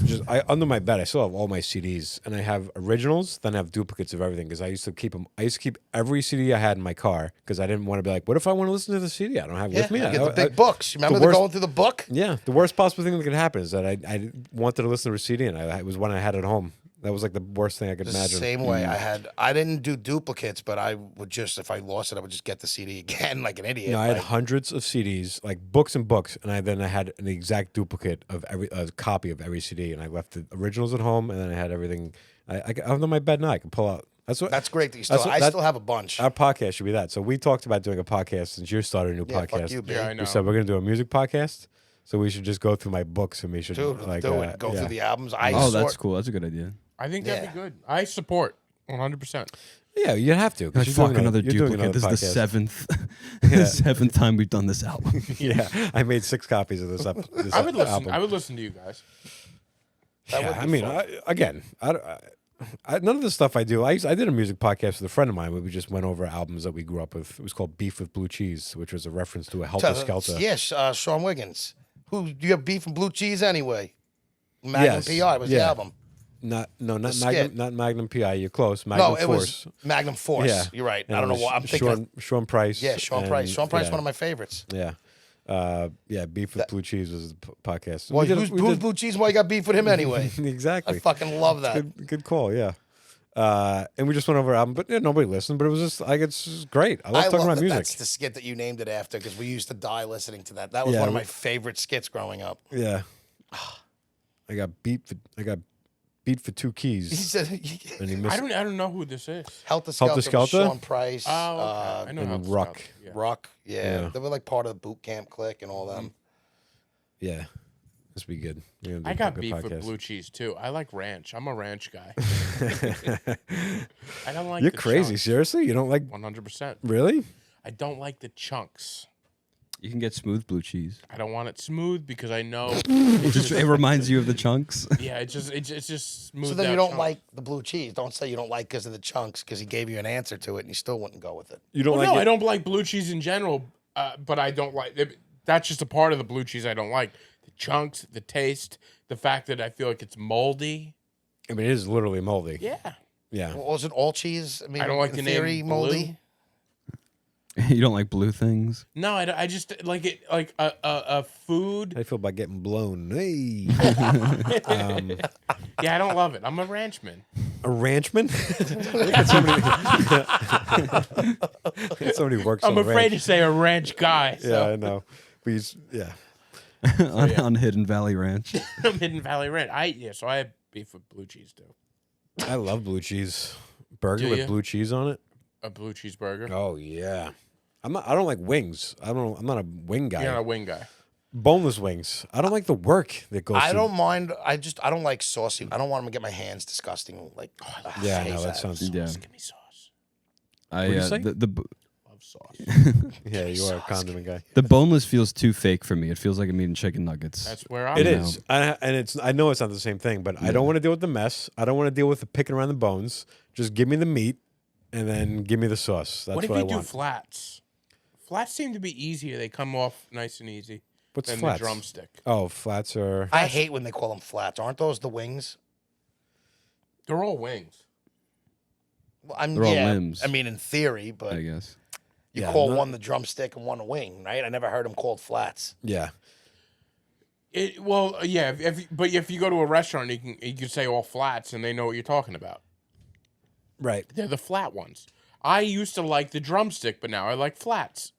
under my bed. I still have all my CDs, and I have originals. Then I have duplicates of everything because I used to keep them. I used to keep every CD I had in my car because I didn't want to be like, what if I want to listen to the CD? I don't have it yeah, with me. you I- get the I- big books. Remember the worst- going through the book? Yeah, the worst possible thing that could happen is that I wanted to listen to a CD, and it was one I had at home. That was like the worst thing I could The imagine. same way I didn't do duplicates, but I would just if I lost it, I would just get the CD again like an idiot. You know, I had like- hundreds of CDs, like books and books, and I had an exact duplicate of a copy of every CD, and I left the originals at home, and then I had everything. I'm on my bed now. I can pull out. That's great that you still. That's what- I that- still have a bunch. Our podcast should be that. So we talked about doing a podcast since you started a new Yeah, podcast. fuck you, B. Yeah, I know. We said we're going to do a music podcast. So we should just go through my books and we should Dude, like do it. Go yeah. through the albums. Oh, that's cool. That's a good idea. I think that'd Yeah. be good. I support 100%. Yeah, you have to. 'cause Like, you're fuck doing another you're doing duplicate. This is the podcast. seventh, the seventh time we've done this album. Yeah, I made 6 copies of this up. This I would listen. album. I would listen to you guys. That would Yeah, be I mean, fun. none of the stuff I do. I did a music podcast with a friend of mine where we just went over albums that we grew up with. It was called Beef with Blue Cheese, which was a reference to a Helter Skelter. Yes, Sean Wiggins. Who do you have beef and blue cheese anyway? Magnum PI was the album. Not skit. Magnum PI. You're close. Magnum No, it Force. was Magnum Force. Yeah, You're right. And I don't know it was what I'm thinking. Sean Price. Yeah, Sean Price. Sean Price, yeah. one of my favorites. Yeah. Beef with Blue Cheese was the podcast. Well, We did- who's we did- blue cheese? Why you got beef with him anyway? Exactly. I fucking love that. Good call. Yeah. And we just went over our album, but nobody listened. But it was just like it's just great. I love talking about that music. That's the skit that you named it after because we used to die listening to that. That was Yeah, one of we- my favorite skits growing up. Yeah. I got beat for 2 He keys. said, And he missed I don't know who this is. Helter Skelter, Helter Skelter? Sean Price, Oh, okay. I know and Helter Ruck. Skelter, yeah. Ruck. Yeah. Yeah. They were like part of the boot camp clique and all Mm-hmm. them. Yeah. This would be good. We're gonna do I a got good beef podcast. with blue cheese too. I like ranch. I'm a ranch guy. I don't like. You're the crazy. chunks. Seriously? You don't like 100%. really? I don't like the chunks. You can get smooth blue cheese. I don't want it smooth because I know. It reminds you of the chunks. Yeah, it's just smooth. So then you don't like the blue cheese. Don't say you don't like because of the chunks because he gave you an answer to it and you still wouldn't go with it. You don't Well, like no, it? I don't like blue cheese in general, but I don't like it. That's just a part of the blue cheese I don't like. The chunks, the taste, the fact that I feel like it's moldy. I mean, it is literally moldy. Yeah. Yeah. Well, was it all cheese? I mean, I don't like in the theory, name moldy. blue. You don't like blue things? No, I just like it like a food. How do you feel about getting blown? Hey. Yeah, I don't love it. I'm a ranchman. A ranchman? Look at somebody. Somebody who works I'm on a afraid ranch. to say a ranch guy. Yeah, So I know. But he's, yeah. on Hidden Valley Ranch. I'm Hidden Valley Ranch. So I have beef with blue cheese too. I love blue cheese. Burger Do with ya? blue cheese on it. A blue cheeseburger. Oh yeah. I don't like wings. I'm not a wing guy. You're not a wing guy. Boneless wings. I don't like the work that goes I through- don't mind. I don't like saucy. I don't want to get my hands disgusting. Like, Yeah, I hate no, that sounds Yeah. Give me sauce. I you say? Love sauce. Yeah, you are a condiment guy. the boneless feels too fake for me. It feels like I'm eating chicken nuggets. That's where I'm It at. is. I know it's not the same thing, but I don't want to deal with the mess. I don't want to deal with the picking around the bones. Just give me the meat and then give me the sauce. That's What if what you I do want. flats? Flats seem to be easier. They come off nice and easy. What's than flats? the drumstick. Oh, flats are I hate when they call them flats. Aren't those the wings? They're all wings. Well, I'm They're all yeah. limbs. I mean, in theory, but I guess. you Yeah, call not- one the drumstick and one a wing, right? I never heard them called flats. yeah. Yeah. But if you go to a restaurant, you can say all flats, and they know what you're talking about. Right. They're the flat ones. I used to like the drumstick, but now I like flats.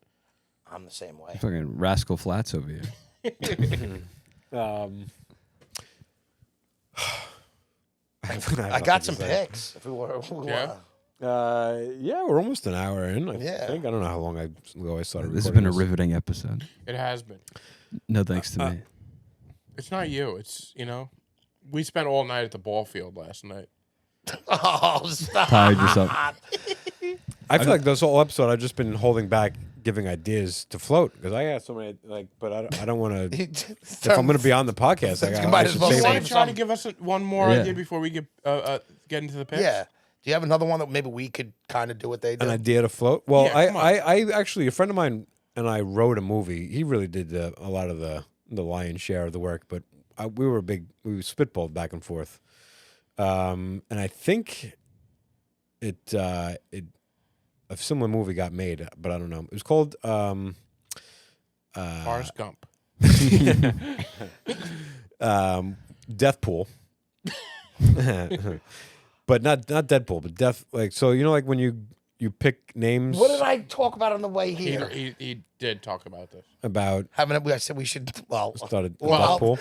I'm the same way. Fucking rascal flats over here. I got some picks. If we were, Yeah? Yeah, we're almost an hour in. I Yeah. think. I don't know how long ago I started. This has been a recording riveting episode. It has been. No thanks to me. It's not you. It's we spent all night at the ball field last night. Oh, stop. Tired yourself. I feel like this whole episode I've just been holding back, giving ideas to float because I got so many but I don't want to. If I'm going to be on the podcast, You I might as should well say You save want that. to try to some. give us one more Yeah. idea before we get into the picks? Yeah. Do you have another one that maybe we could kind of do what they do? An idea to float. Well, Yeah, come on. I actually a friend of mine and I wrote a movie. He really did a lot of the lion's share of the work, but we spitballed back and forth, and I think a similar movie got made, but I don't know. It was called Forrest Gump. Death Pool. But not Deadpool, but Death, like, so like when you pick names What did I talk about on the way He, here? he did talk about this. about I said we should. Well, started Well, Death Pool.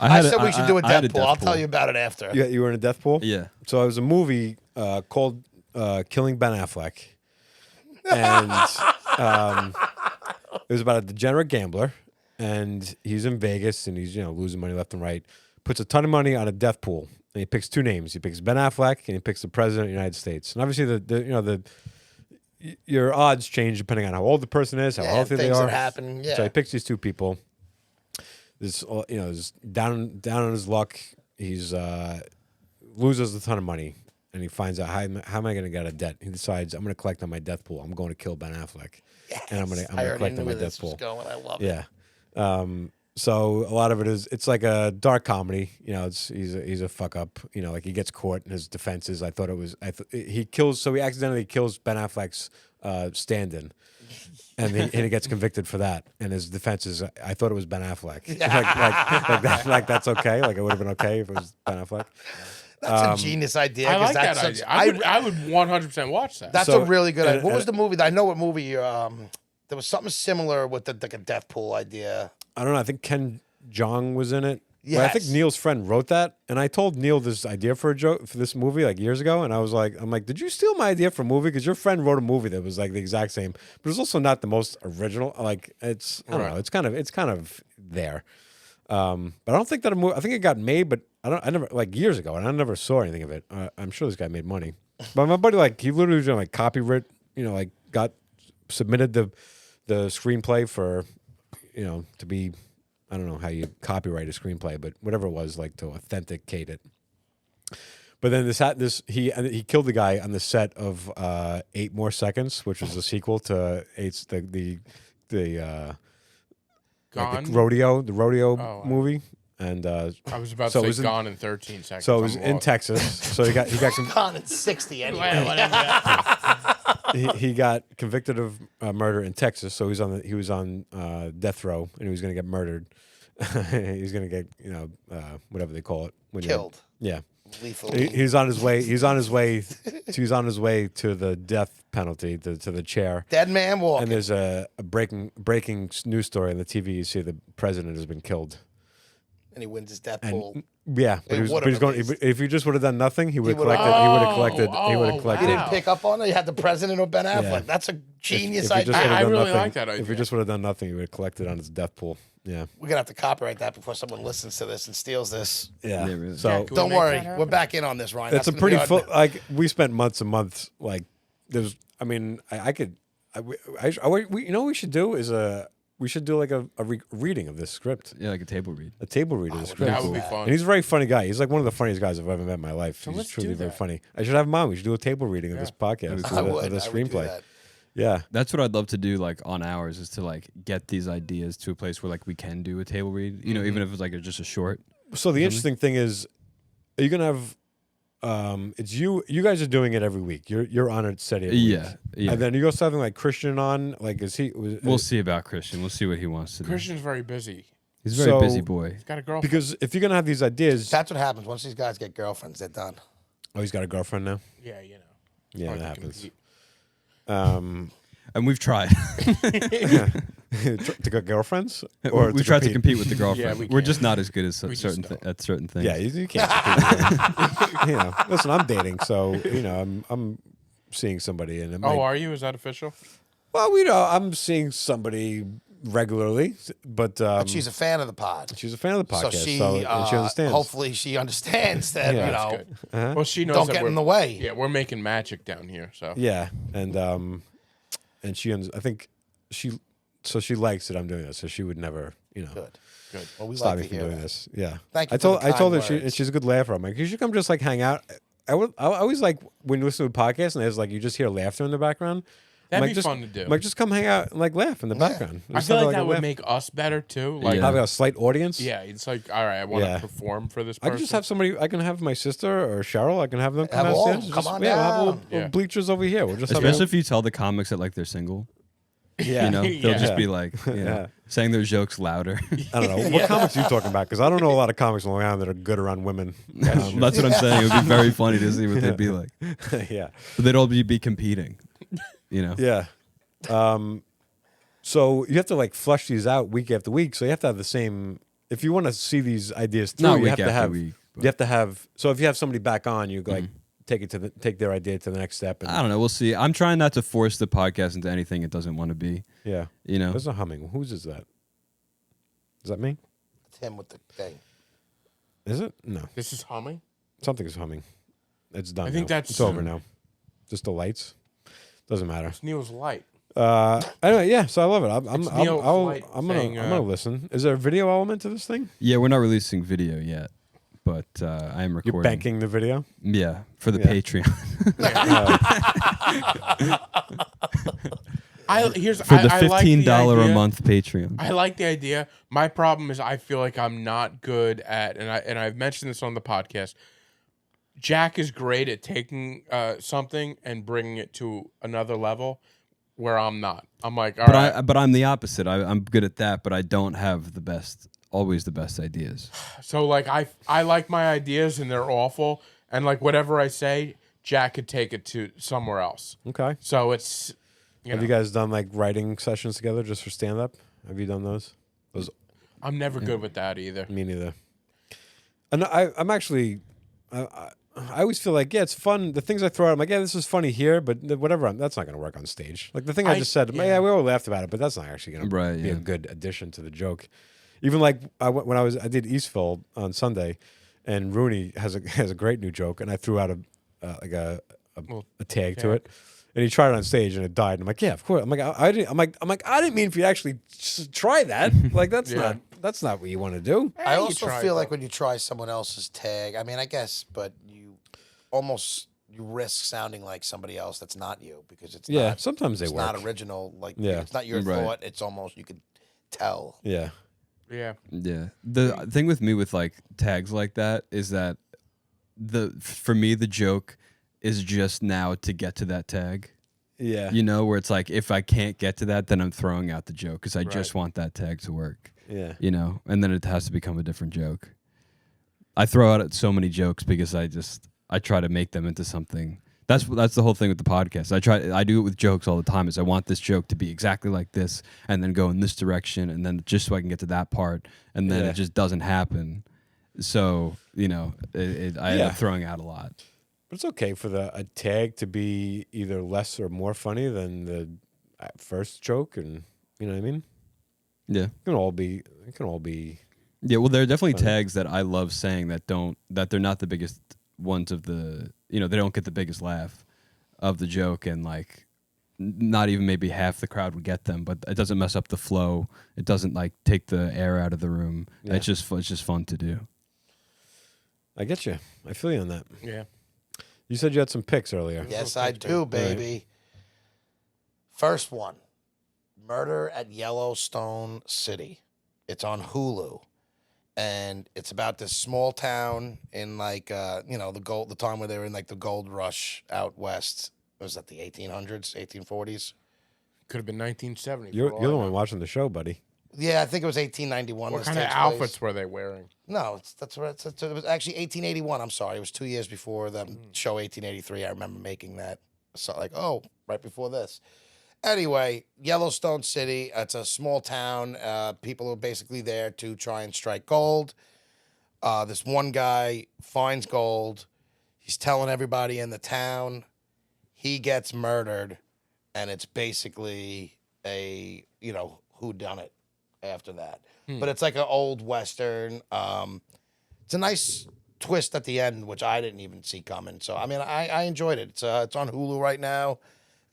I said we should do a I had Deadpool. I'll tell you about it after. You were in a Death Pool? Yeah. So it was a movie called Killing Ben Affleck. And it was about a degenerate gambler. And he's in Vegas and he's, losing money left and right. Puts a ton of money on a death pool. And he picks 2 names. He picks Ben Affleck and he picks the president of the United States. And obviously your odds change depending on how old the person is, how Yeah, healthy they things are. that happen. Yeah. So he picks these 2 people. This, is down on his luck. He's loses a ton of money, and he finds out how am I going to get out of debt. He decides I'm going to collect on my death pool. I'm going to kill Ben Affleck, and I'm going to collect on my death pool. I love it. Yeah. So a lot of it is it's like a dark comedy. You know, he's a fuck up. You know, like he gets caught in his defenses. I thought it was he accidentally kills Ben Affleck's stand-in. And he gets convicted for that, and his defense is, I thought it was Ben Affleck. like that's okay. Like it would have been okay if it was Ben Affleck. That's a genius idea. I 'cause like that that's idea. I would 100% watch that. That's So- a really good idea. What and- was the movie? I know what movie. There was something similar with like a death pool idea. I don't know. I think Ken Jeong was in it. But I think Yes. Neil's friend wrote that, and I told Neil this idea for a joke for this movie like years ago, and I'm like, did you steal my idea for a movie? Because your friend wrote a movie that was like the exact same, but it's also not the most original. Like I don't know. It's kind of there. But I don't think that a movie. I think it got made, but I never like years ago, and I never saw anything of it. I'm sure this guy made money, but my buddy he literally was doing like copyright. You know, got submitted the screenplay for to be. I don't know how you copyright a screenplay, but whatever it was, to authenticate it. But then he killed the guy on the set of 8 More Seconds, which was a sequel to the Gone? rodeo wow. movie, and I was about so it to was say in- Gone in 13 seconds. so it was I'm in lost. Texas. So he got Gone in 60 anyway. he got convicted of murder in Texas. So he was on death row, and he was going to get murdered. He's going to get whatever they call it when you're- Killed. Yeah. Lethally. He's on his way. He's on his way to the death penalty, to the chair. Dead man walking. And there's a breaking news story on the TV. You see the president has been killed. And he wins his death And pool. yeah, but It he was would've going. at least. If he just would have done nothing, he would have would've- collected. He would have collected. He would Oh, have collected. You wow. didn't pick up on it. You had the president of Ben Affleck. Yeah. That's a genius If he just idea. would've I done really nothing- like that If he idea. just would have done nothing, he would have collected on his death pool. Yeah, We're gonna have to copyright that before someone listens to this and steals this. yeah. Yeah, really. So Yeah, cool. Don't make worry, that happen? we're back in on this, Ryan. that's a gonna pretty be our- full. We spent months and months. There's. I mean, I could. What we should do is we should do a reading of this script. Yeah, like a table read. A table read of the script. That would be fun. And he's a very funny guy. He's one of the funniest guys I've ever met in my life. He's let's truly do very that. funny. I should have him on. We should do a table reading of this podcast I of would. the I would do screenplay. that. Yeah. That's what I'd love to do, on ours, is to get these ideas to a place where we can do a table read. You know, even if it's just a short. So the interesting thing is, are you gonna have? It's you. You guys are doing it every week. You're on it steady. every week. Yeah. And then you also having Christian on. Is he? We'll see about Christian. We'll see what he wants to do. Christian's very busy. He's a very So- busy boy. He's got a girlfriend. Because if you're gonna have these ideas, That's what happens once these guys get girlfriends. They're done. oh, he's got a girlfriend now. Yeah, you know. Yeah, Hard that to happens. compete. And we've tried. To get girlfriends, or We've tried to compete with the girlfriend. Yeah, we We're can't. just not as good as We just certain don't. at certain things. Yeah, you can't. Compete. Listen, I'm dating, so I'm seeing somebody, and it might, Oh, are you? Is that official? well, I'm seeing somebody regularly, but She's a fan of the pod. she's a fan of the podcast, So and she understands. Hopefully, she understands that Yeah. That's good. Well, she knows don't that get we're, in the way. Yeah, we're making magic down here. So Yeah, and she, I think she likes that I'm doing this, so she would never, Good. good. Well, we stop like me to from hear doing that. this. Yeah, Thank you I for told the I told her kind words. she's a good laugher. I'm like, you should come just hang out. I always like when you listen to a podcast and there's you just hear laughter in the background. I'm That'd be just, fun to do. I'm like, just come hang out and laugh in the background. I Just feel have, like that a would laugh. make us better too. Like, Yeah. have a slight audience. yeah, it's like, all right, I want to Yeah. perform for this I person. can just have somebody. I can have my sister or Cheryl. I can have them come Have all of downstairs. them. Just- Come on yeah, we'll have down. little Yeah. bleachers over here. We'll just have Especially if you tell the comics that they're single. yeah. You know, they'll Yeah. just be Yeah. saying their jokes louder. I don't know what comics are you talking about, because I don't know a lot of comics in Long Island that are good around women. That's what I'm saying. It would be very funny to see what they'd be like. Yeah. But they'd all be competing. You know. Yeah. So you have to flush these out week after week. So you have to have the same. If you want to see these ideas through, Not you week have to after have. week, You have to have. So if you have somebody back on, you take their idea to the next step. And I don't know. We'll see. I'm trying not to force the podcast into anything it doesn't want to be. yeah. You know. There's a humming. Whose is that? Is that me? It's him with the thing. Is it? No. This is humming. Something is humming. It's done. I think now. that's- it's over now. Just the lights. Doesn't matter. It's Neil's light. Anyway, yeah. So I love it. I'm It's Neil Flight gonna saying, I'm gonna listen. Is there a video element to this thing? Yeah, we're not releasing video yet, but I am recording. You're banking the video. Yeah, for the Yeah. Patreon. For the $15 a month Patreon. I like the idea. My problem is I feel like I'm not good at, and I've mentioned this on the podcast. Jack is great at taking something and bringing it to another level, where I'm not. I'm like, all right. But I'm the opposite. I'm good at that, but I don't have always the best ideas. So like I like my ideas and they're awful, and like whatever I say, Jack could take it to somewhere else. Okay. So it's Have you guys done like writing sessions together just for stand up? Have you done those? I'm never good with that either. Me neither. And I'm actually, I always feel like, yeah, it's fun. The things I throw out, I'm like, yeah, this is funny here, but whatever, that's not going to work on stage. Like the thing I just said, yeah, we all laughed about it, but that's not actually going to be a good addition to the joke. Even like when I did Eastville on Sunday, and Rooney has a great new joke, and I threw out a tag to it. And he tried it on stage and it died. And I'm like, yeah, of course. I'm like, I didn't mean for you to actually try that. Like that's not what you want to do. I also feel like when you try someone else's tag, I mean, I guess, but you risk sounding like somebody else that's not you because it's not. Sometimes they it's work. not original. Like Yeah. it's not your thought. It's almost you could tell. Yeah. Yeah. Yeah. The thing with me with like tags like that is that for me the joke is just now to get to that tag. Yeah. You know, where it's like if I can't get to that, then I'm throwing out the joke because I just want that tag to work. Yeah. You know, and then it has to become a different joke. I throw out so many jokes because I try to make them into something. That's the whole thing with the podcast. I do it with jokes all the time. Is I want this joke to be exactly like this, and then go in this direction, and then just so I can get to that part, and then it just doesn't happen. So you know, I end up throwing out a lot. But it's okay for a tag to be either less or more funny than the first joke, and you know what I mean. Yeah, it can all be. Yeah, well, there are definitely tags that I love saying that they're not the biggest ones of the, you know, they don't get the biggest laugh of the joke, and like not even maybe half the crowd would get them, but it doesn't mess up the flow. It doesn't like take the air out of the room. Yeah. It's just fun to do. I get you. I feel you on that. Yeah. You said you had some picks earlier. Yes, I do, baby. Right. First one, Murder at Yellowstone City. It's on Hulu. And it's about this small town in like the time where they were in like the gold rush out west. Was that the 1800s, 1840s? Could have been 1970. You're the one watching the show, buddy. Yeah, I think it was 1891. What kind of outfits were they wearing? No, it was actually 1881. I'm sorry, it was 2 years before the show 1883. I remember making that. So like, right before this. Anyway, Yellowstone City, it's a small town. People are basically there to try and strike gold. This one guy finds gold. He's telling everybody in the town. He gets murdered, and it's basically a, whodunit after that. But it's like an old Western. It's a nice twist at the end, which I didn't even see coming. So, I mean, I enjoyed it. It's on Hulu right now.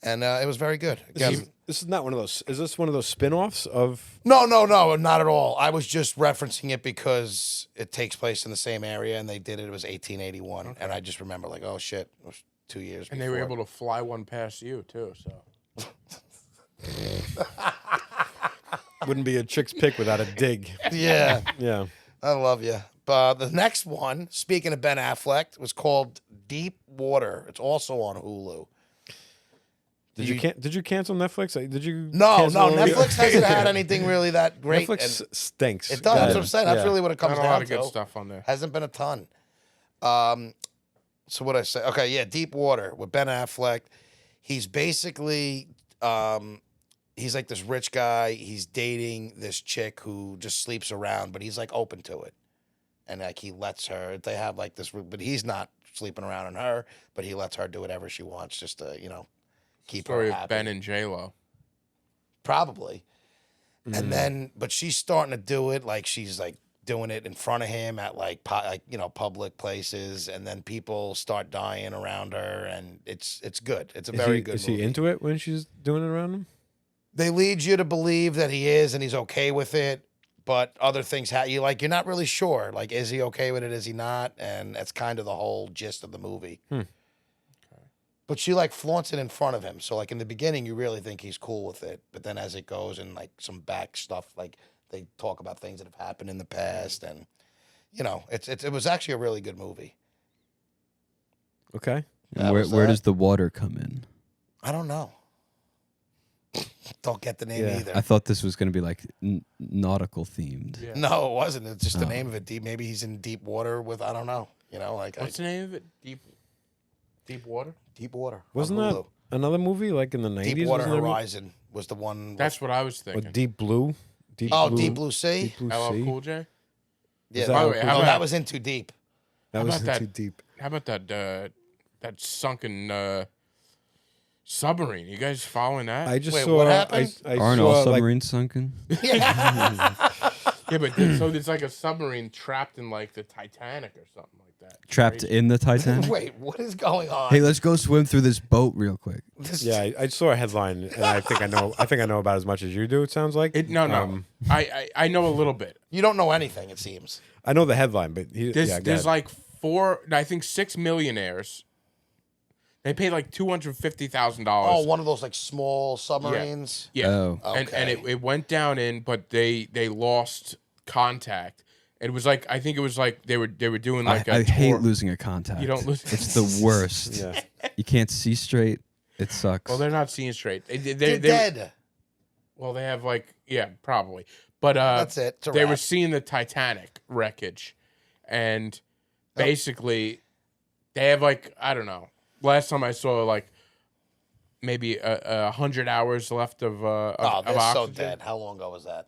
And it was very good. This is not one of those. Is this one of those spin-offs of? No, not at all. I was just referencing it because it takes place in the same area, and they did it. It was 1881, and I just remember like, oh shit, it was 2 years. And before. they were able to fly one past you too. So Wouldn't be a chick's pick without a dig. Yeah, yeah. I love you. But the next one, speaking of Ben Affleck, was called Deep Water. It's also on Hulu. Did you cancel Netflix? Did you? No. Netflix hasn't had anything really that great. Netflix stinks. It does. That's what I'm saying. That's really what it comes down to. A lot of good stuff on there. Hasn't been a ton. So what I say? Okay, yeah, Deep Water with Ben Affleck. He's basically he's like this rich guy. He's dating this chick who just sleeps around, but he's like open to it, and like he lets her. They have like this, but he's not sleeping around on her, but he lets her do whatever she wants, just to keep Story her of happy. Ben and J-Lo. Probably. And then, but she's starting to do it, like she's like doing it in front of him at like public places, and then people start dying around her, and it's good. It's a very good Is movie. he into it when she's doing it around him? They lead you to believe that he is, and he's okay with it, but other things you're not really sure. Like, is he okay with it? Is he not? And that's kind of the whole gist of the movie. But she like flaunts it in front of him. So like in the beginning, you really think he's cool with it, but then as it goes and like some back stuff, like they talk about things that have happened in the past, and it was actually a really good movie. Okay. And That where was where that. does the water come in? I don't know. Don't get the name Yeah. either. I thought this was going to be like nautical themed. Yeah. No, it wasn't. It's just the Oh. name of it. Deep. Maybe he's in deep water with I don't know. What's the name of it? Deep water. deep water. on Wasn't that Hulu. another movie like in the 90s? Deepwater Wasn't there a mo- Horizon was the one. That's what I was Or thinking. Deep Blue? Deep Blue Sea. Deep Blue LL Sea? Cool J. Yeah, that By the LL way, Cool how no, about that was in too deep. That How was about that? too deep. How about that sunken submarine? You guys following that? I just Wait, saw. what happened? I Aren't saw, all like, submarines sunken? Yeah, but so there's like a submarine trapped in like the Titanic or something like that. Trapped Crazy. in the Titanic? Wait, what is going on? Hey, let's go swim through this boat real quick. This- Yeah, I saw a headline, and I think I know. I think I know about as much as you do. It sounds like. No. I know a little bit. You don't know anything, it seems. I know the headline, but There's yeah, go there's ahead. like 6 millionaires. They paid like $250,000. Oh, one of those like small submarines. Yeah. Oh. And Okay. it went down in, but they lost contact. It was like I think it was like they were doing like a I hate tour. losing a contact. You don't lose. It's the worst. Yeah. You can't see straight. It sucks. Well, they're not seeing straight. They're They dead. well, they have like probably, but That's it. It's a they were wrap. seeing the Titanic wreckage, and basically they have like I don't know. Last time I saw like maybe 100 hours left of Oh, of they're so oxygen. dead. How long ago was that?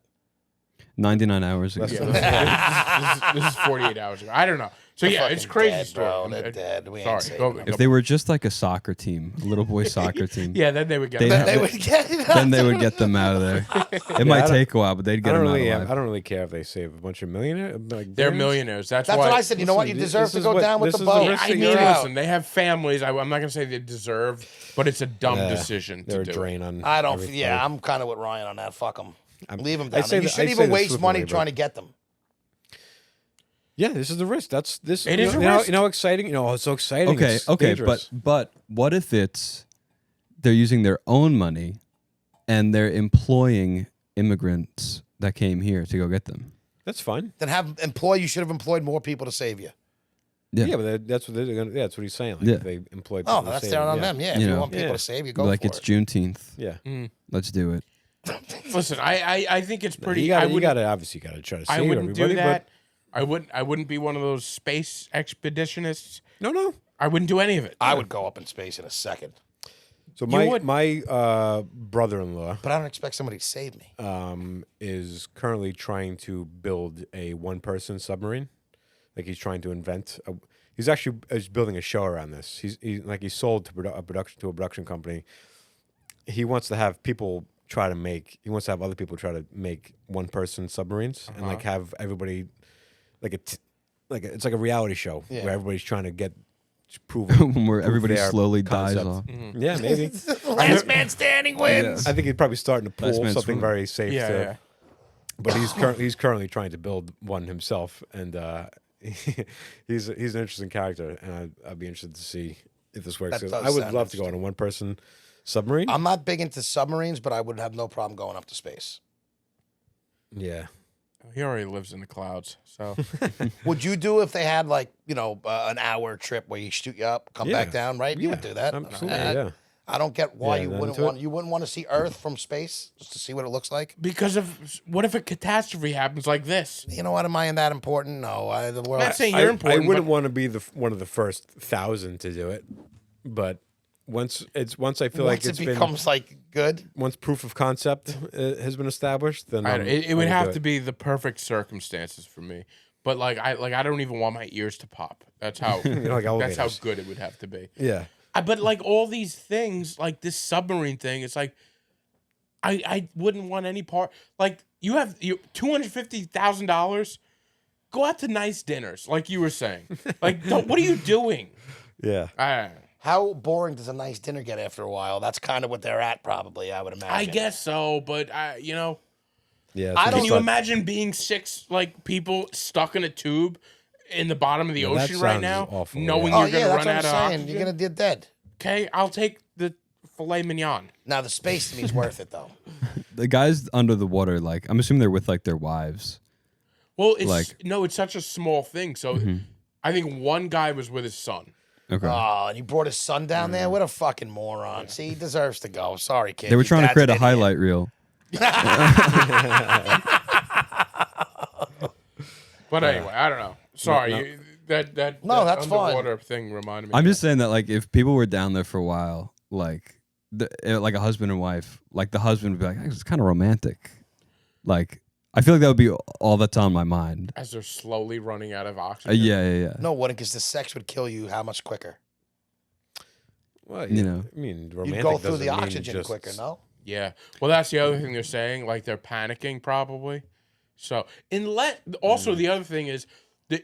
99 hours ago. Less Yeah, than- this is 48 hours ago. I don't know. So yeah, it's Fucking crazy dead, story. bro. I'm- They're dead. We ain't sorry. saving Go, them. If they were just like a soccer team, a little boy soccer team, yeah, then they would get. They'd back. They would get it. then they would get them out of there. It might I don't- take a while, but they'd I get don't them really. out I alive. don't really care if they save a bunch of millionaires. Like, They're billions. millionaires. That's That's why. what I said. You know what? You Listen, deserve this to is go what- down with this the is the boat. risk I that mean, you're out. listen, they have families. I'm not gonna say they deserve, but it's a dumb Yeah, decision They're to a do. drain on. I don't. everything. Yeah, I'm kind of with Ryan on that. Fuck them. Leave them I down. say there. You that- shouldn't I say even this waste money flippantly, trying but- to get them. Yeah, this is the risk. That's this. It you is know, a you know, risk. you know how exciting. You know, oh, it's so exciting. Okay, It's okay, dangerous. but what if it's they're using their own money and they're employing immigrants that came here to go get them? That's fine. Then you should have employed more people to save you. Yeah. Yeah, but that's what they're gonna. Yeah, that's what he's saying. Like, Yeah. if they employ. Oh, people to that's save down them, on yeah. them. Yeah, if You you know. want people Yeah. to save you, go Like for it's it. Juneteenth. Yeah, Let's do it. Listen, I think it's pretty. you I got to. wouldn't. You got to obviously got to try to save I wouldn't everybody. do that. I wouldn't be one of those space expeditionists. But no. I wouldn't do any of it. I would go up in space in a second, So would. my brother-in-law but I don't expect somebody to save me. is currently trying to build a one-person submarine. Like he's trying to invent. He's actually is building a show around this. He's sold to a production company. He wants to have people try to make. He wants to have other people try to make one-person submarines and like have everybody like it's like a reality show Yeah. where everybody's trying to get proven. Where everybody their slowly dies concept. off. Yeah, maybe. Last man standing wins. I think he's probably starting to Last pull man's something swim. very safe. Yeah, to, yeah. But he's currently trying to build one himself, and he's an interesting character, and I'd be interested to see if this works. That 'Cause does I would sound love to go on a one-person submarine. I'm not big into submarines, but I would have no problem going up to space. Yeah, He already lives in the clouds, so Would you do if they had like an hour trip where you shoot you up, come back Yeah. down, right? You would Yeah, do that. absolutely. I- Yeah, I don't get why Yeah, you then wouldn't into it. want. You wouldn't want to see Earth from space just to see what it looks like. because of what if a catastrophe happens like this? You know what? Am I in that important? No. The world. I'm not saying I, you're I important. wouldn't but want to be one of the first 1,000 to do it, but once I feel like Once it's it been becomes like good. once proof of concept has been established, then it would have to be the perfect circumstances for me. But I don't even want my ears to pop. That's how like that's how elevators. good it would have to be. Yeah. But like all these things, like this submarine thing, it's like I wouldn't want any part. Like you have $250,000. Go out to nice dinners, like you were saying. Like, what are you doing? Yeah. How boring does a nice dinner get after a while? That's kind of what they're at, probably. I would imagine. I guess so, but Yeah, I so don't- Can you imagine being 6 like people stuck in a tube in the bottom of the Yeah, that ocean right sounds now, awful, knowing Oh you're yeah, gonna that's run what out I'm of saying. oxygen? You're gonna get dead. Okay, I'll take the filet mignon. Now the space to me is worth it though. The guys under the water, like I'm assuming they're with like their wives. Well, it's Like- no, it's such a small thing. So I think one guy was with his son. Okay. Oh, and he brought his son down there. What a fucking moron. See, he deserves to go. Sorry, kid. They were Your trying to dad's create a an idiot. highlight reel. But anyway, I don't know. Sorry, no. that No, that's fine. underwater thing reminded me. I'm of just saying that like if people were down there for a while, like like a husband and wife, like the husband would be like, it's kind of romantic. Like I feel like that would be all that's on my mind. that. As they're slowly running out of oxygen. Yeah. No, wouldn't, because the sex would kill you how much quicker? Well, You know. I mean, You'd romantic go through doesn't the mean oxygen just- quicker, no? Yeah. Well, that's the other thing they're saying. Like they're panicking probably. So also the other thing is that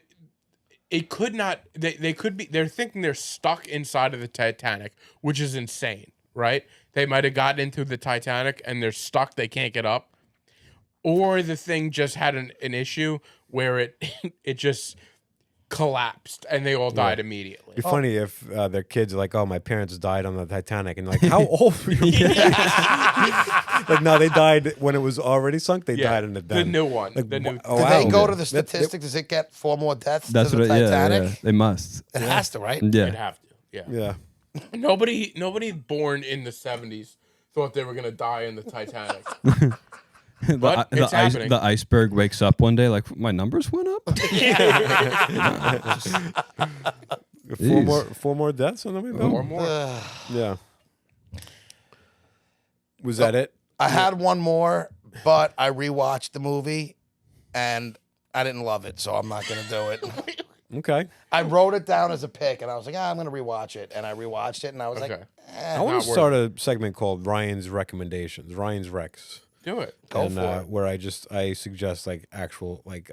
it could not. They could be. They're thinking they're stuck inside of the Titanic, which is insane, right? They might have gotten into the Titanic and they're stuck. They can't get up, or the thing just had an issue where it it just collapsed and they all died immediately. It'd be funny if their kids are like, "Oh, my parents died on the Titanic," and like, how old were you? Like, no, they died when it was already sunk. They died in the the den. new one. Like, the new. oh, Do wow. they go to the That- statistic? Does it get 4 more deaths That's to what the it, yeah, Titanic? yeah. They must. It has to, right? They'd Yeah. have to. Yeah. Yeah. Nobody born in the 70s thought they were gonna die in the Titanic. But it's happening. The iceberg wakes up one day like my numbers went up. Four more deaths on the way back? Or more. Yeah. Was that it? I had one more, but I rewatched the movie and I didn't love it, so I'm not going to do it. Okay. I wrote it down as a pick and I was like, I'm going to rewatch it. And I rewatched it and I was Okay. like, I want not to worth start a segment called Ryan's Recommendations, Ryan's Recs. Do it. go and, for it. where I suggest like actual like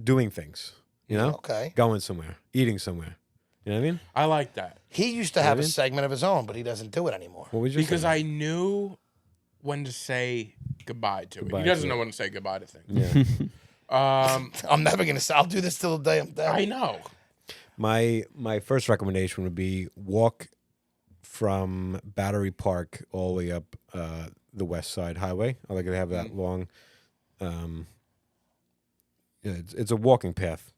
doing things, you know, Okay. going somewhere, eating somewhere. You know what I mean? I like that He used to have a Really? segment of his own, but he doesn't do it anymore. What was your because segment? I knew when to say goodbye to it. Goodbye He to doesn't it. know when to say goodbye to things. Yeah. I'm never going to say, I'll do this till the day I'm dead. I know. My first recommendation would be walk from Battery Park all the way up the West Side Highway. I like to have that long. Yeah, it's a walking path.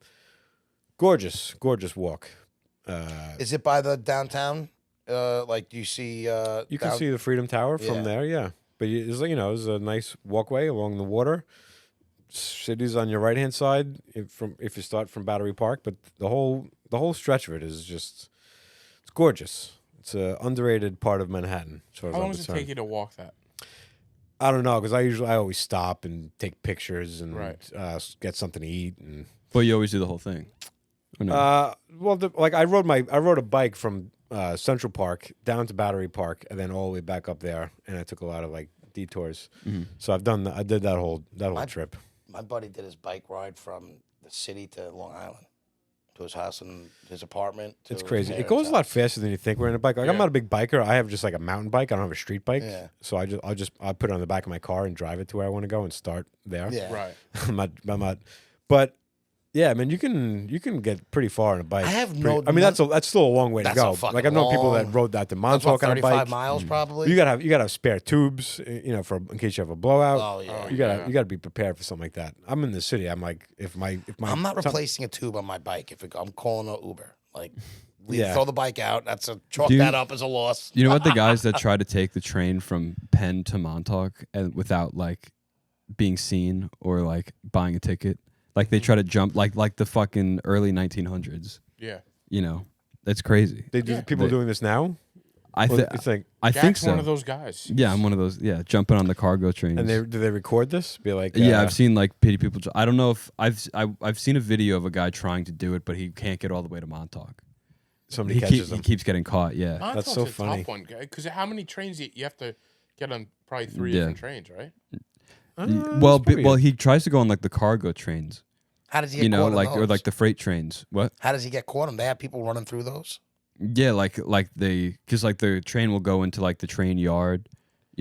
Gorgeous walk. Is it by the downtown? Like, do you see? You can see the Freedom Tower from Yeah. there, yeah. But it's like, it's a nice walkway along the water. City's on your right hand side if you start from Battery Park, but the whole stretch of it is just it's gorgeous. It's an underrated part of Manhattan. As far as How I'm long does it concerned. take you to walk that? I don't know because I always stop and take pictures and Right. Get something to eat and. But you always do the whole thing. Or no? I rode a bike from Central Park down to Battery Park and then all the way back up there, and I took a lot of like detours. So I did that whole trip. My buddy did his bike ride from the city to Long Island, to his house and his apartment. To It's his crazy. It parents' goes a lot house. faster than you think. We're in a bike. Like I'm Yeah. not a big biker. I have just like a mountain bike. I don't have a street bike. Yeah. So I'll put it on the back of my car and drive it to where I want to go and start there. Yeah. Right. I'm not. But yeah, man, you can get pretty far on a bike. I have Pretty- no- I mean, that's still a long way to That's go. a fucking Like I've known people that long- rode that to That's what, Montauk on a 35 bike. miles probably? You gotta have spare tubes, for in case you have a blowout. Oh, yeah. You gotta be prepared for something like that. I'm in the city. I'm like, if my I'm not some- replacing a tube on my bike. I'm calling an Uber. Like, Yeah. throw the bike out. Chalk Do you- that up as a loss. You know what? The guys that try to take the train from Penn to Montauk and without like being seen or like buying a ticket, like they try to jump like the fucking early 1900s. Yeah. That's crazy. They do people doing this now. I Well, think it's like, I Jack's think so. one of those guys. Yeah, I'm one of those. Yeah, jumping on the cargo trains. and do they record this? Be like, Yeah, I've seen like pity people. I don't know if I've seen a video of a guy trying to do it, but he can't get all the way to Montauk. somebody He, catches he them. keeps getting caught. Yeah, Montauk's so a funny. tough one, because how many trains you have to get on? Probably 3 Yeah. different trains, right? well, it's pretty well, good. he tries to go on like the cargo trains. How does he get caught on like or those? like the freight trains. What? How does he get caught? They have people running through those? Yeah, because like the train will go into like the train yard,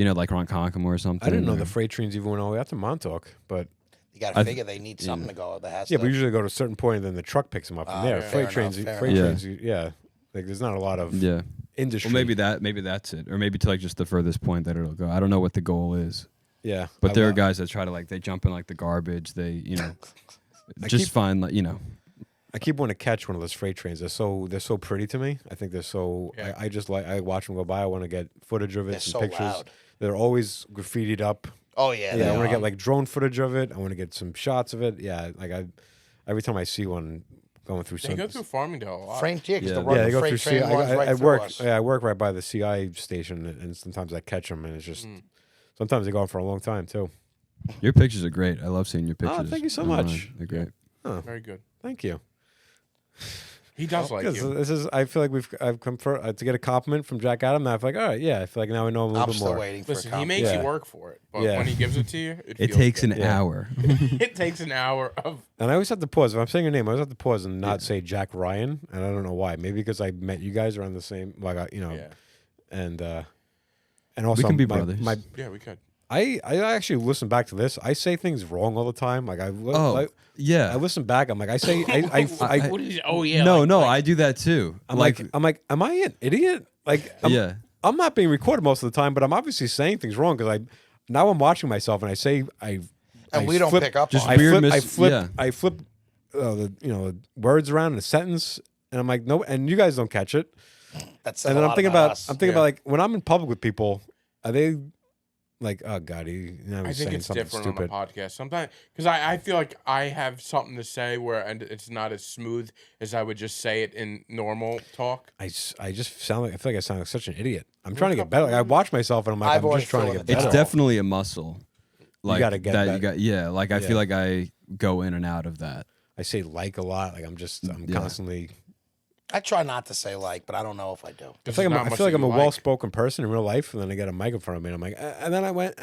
You know, like Ronkonkoma or something. I didn't know or- the freight trains even went all the way out to Montauk, but You got to figure they need something to go. That has yeah, to. but we usually go to a certain point and then the truck picks them up from there. yeah. Freight Fair trains, enough, fair freight enough. trains, yeah. Like there's not a lot of Yeah. industry. Well, maybe that's it, or maybe to like just the furthest point that it'll go. I don't know what the goal is, yeah. but I there are love- guys that try to like they jump in like the garbage. They I just keep- find like I keep wanting to catch one of those freight trains. They're so pretty to me. I think they're so. Yeah. I just like I watch them go by. I want to get footage of it, They're some so pictures. loud. They're always graffitied up. Oh yeah. Yeah, I want to they get are. like drone footage of it. I want to get some shots of it. Yeah, like every time I see one going through. They go through Farmingdale a lot. Frank Jig is Yeah. the run Yeah, the they go freight through. train runs right I through work. us. Yeah, I work right by the CI station, and sometimes I catch them, and it's just. Sometimes they go on for a long time too. your pictures are great. I love seeing your pictures. thank you so online. much. They're great. Very good. Thank you. He does like Because you. this is, I feel like I've come for to get a compliment from Jack Adam. Now I feel like, all right, yeah, I feel like now I know him a little I'm bit still more. waiting for a Listen, he compliment. makes Yeah. you work for it, but Yeah. when he gives it to you, It feels takes good. an hour. It takes an hour of. And I always have to pause. If I'm saying your name, I always have to pause and not say Jack Ryan. And I don't know why. Maybe because I met you guys around the same, like, Yeah, and also can be my, brothers. yeah, we could. I actually listen back to this. I say things wrong all the time. Like I Yeah. listen back. I'm like, I say, I What is? Oh yeah. no, like- no, like- I do that too. I'm like, am I an idiot? Like, yeah. I'm not being recorded most of the time, but I'm obviously saying things wrong because now I'm watching myself and I say And we don't pick up just on it. weird I flip the words around in a sentence, and I'm like, no, and you guys don't catch it. That's And a then lot about us. I'm thinking about like when I'm in public with people, are they like, oh god, he's I think saying it's something different stupid? on the podcast sometimes because I feel like I have something to say where and it's not as smooth as I would just say it in normal talk. I just sound like I feel like I sound like such an idiot. I'm trying to get better. Like, I watch myself and I'm like, I've I'm always just trying to feeling get it. better. It's definitely a muscle. Like gotta get that. that. You got Like I Yeah. feel like I go in and out of that. I say like a lot. Like I'm Yeah. constantly. I try not to say like, but I don't know if I do. I feel like Not I much feel like that I'm a you well-spoken person in real life, and then I get a mic in front of me, and I'm like, and then I went.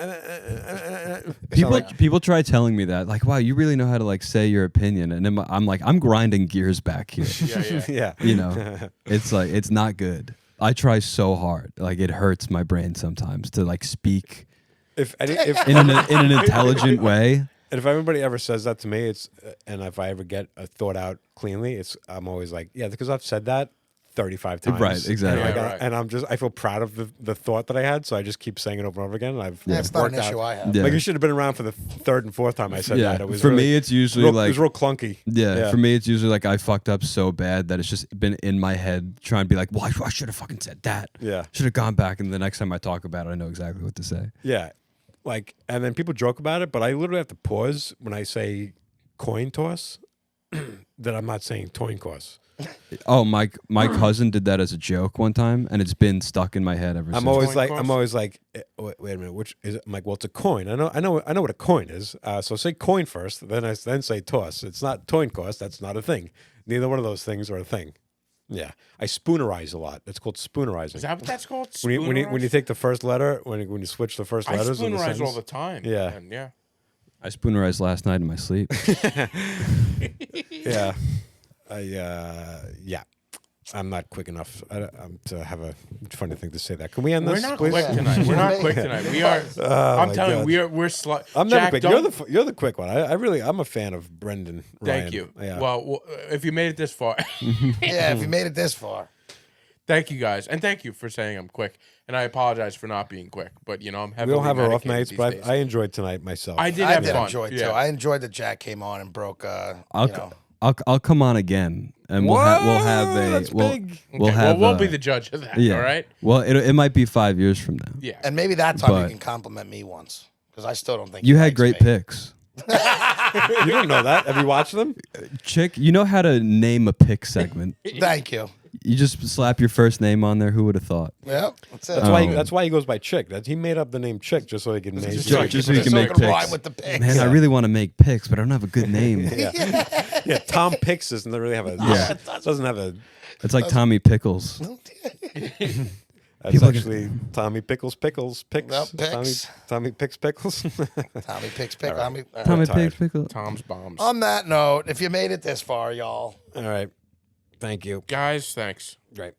People try telling me that, like, wow, you really know how to like say your opinion, and then I'm like, I'm grinding gears back here. Yeah, yeah. yeah. You know, it's like it's not good. I try so hard, like it hurts my brain sometimes to like speak If in an intelligent way. And if anybody ever says that to me, it's and if I ever get a thought out cleanly, I'm always like, yeah, because I've said that 35 times. Right, exactly. And, Yeah, right. and I feel proud of the thought that I had, so I just keep saying it over and over again. And I've That's not an worked out. issue I have. Yeah. Like you should have been around for the third and fourth time I said Yeah, that. It was for really, me, it's usually it like was real clunky. yeah, for me, it's usually like I fucked up so bad that it's just been in my head trying to be like, well, I should have fucking said that. Yeah. Should have gone back, and the next time I talk about it, I know exactly what to say. Yeah. Like, and then people joke about it, but I literally have to pause when I say coin toss that I'm not saying coin toss. Oh, my cousin did that as a joke one time, and it's been stuck in my head ever since. I'm always Coin like, toss? wait a minute, which is it? I'm like, well, it's a coin. I know what a coin is. So say coin first, then then say toss. It's not coin toss. That's not a thing. Neither one of those things are a thing. Yeah, I spoonerize a lot. That's called spoonerizing. Is that what that's called? when you Spoonerize? take the first letter, when you switch the first I letters of the spoonerize sentence. all the time. Yeah. And yeah. I spoonerized last night in my sleep. Yeah, yeah. I'm not quick enough to have a funny thing to say that. Can we end We're this, not please? quick tonight. We're not quick tonight. We are. I'm my telling you, God. we're slow. I'm never Jack, quick. don't- You're the quick one. I'm a fan of Brendan. Thank Ryan. you. Yeah. Well, if you made it this far, Yeah, if you made it this far. thank you guys, and thank you for saying I'm quick. And I apologize for not being quick, but you know I'm we heavily all have our off medicated nights, these but days. I enjoyed tonight myself. I did I have did fun. enjoy Yeah. too. I enjoyed that Jack came on and broke. I'll come on again, and we'll have a That's we'll big. we'll Okay, have we'll be the judge of that. yeah. All right. Well, it might be 5 years from now. Yeah. And maybe that time But- you can compliment me once because I still don't think You he had likes great me. picks. You don't know that? Have you watched them? Chick, you know how to name a pick segment. Thank you. You just slap your first name on there. Who would have thought? Yep, that's it. That's why he goes by Chick. He made up the name Chick just so he can name. Just so you can So make it rhyme picks. with the picks. Man, I really want to make picks, but I don't have a good name. Yeah, Tom Picks doesn't really have a. Yeah. doesn't have a. It's like Tommy Pickles. That's People actually Tommy Pickles Picks. Nope, Picks. Tommy Picks Pickles. Tommy picks pick. Tommy. Tommy tired. Pickles. Tom's bombs. On that note, if you made it this far, y'all. All right. Thank you. Guys, thanks. Right.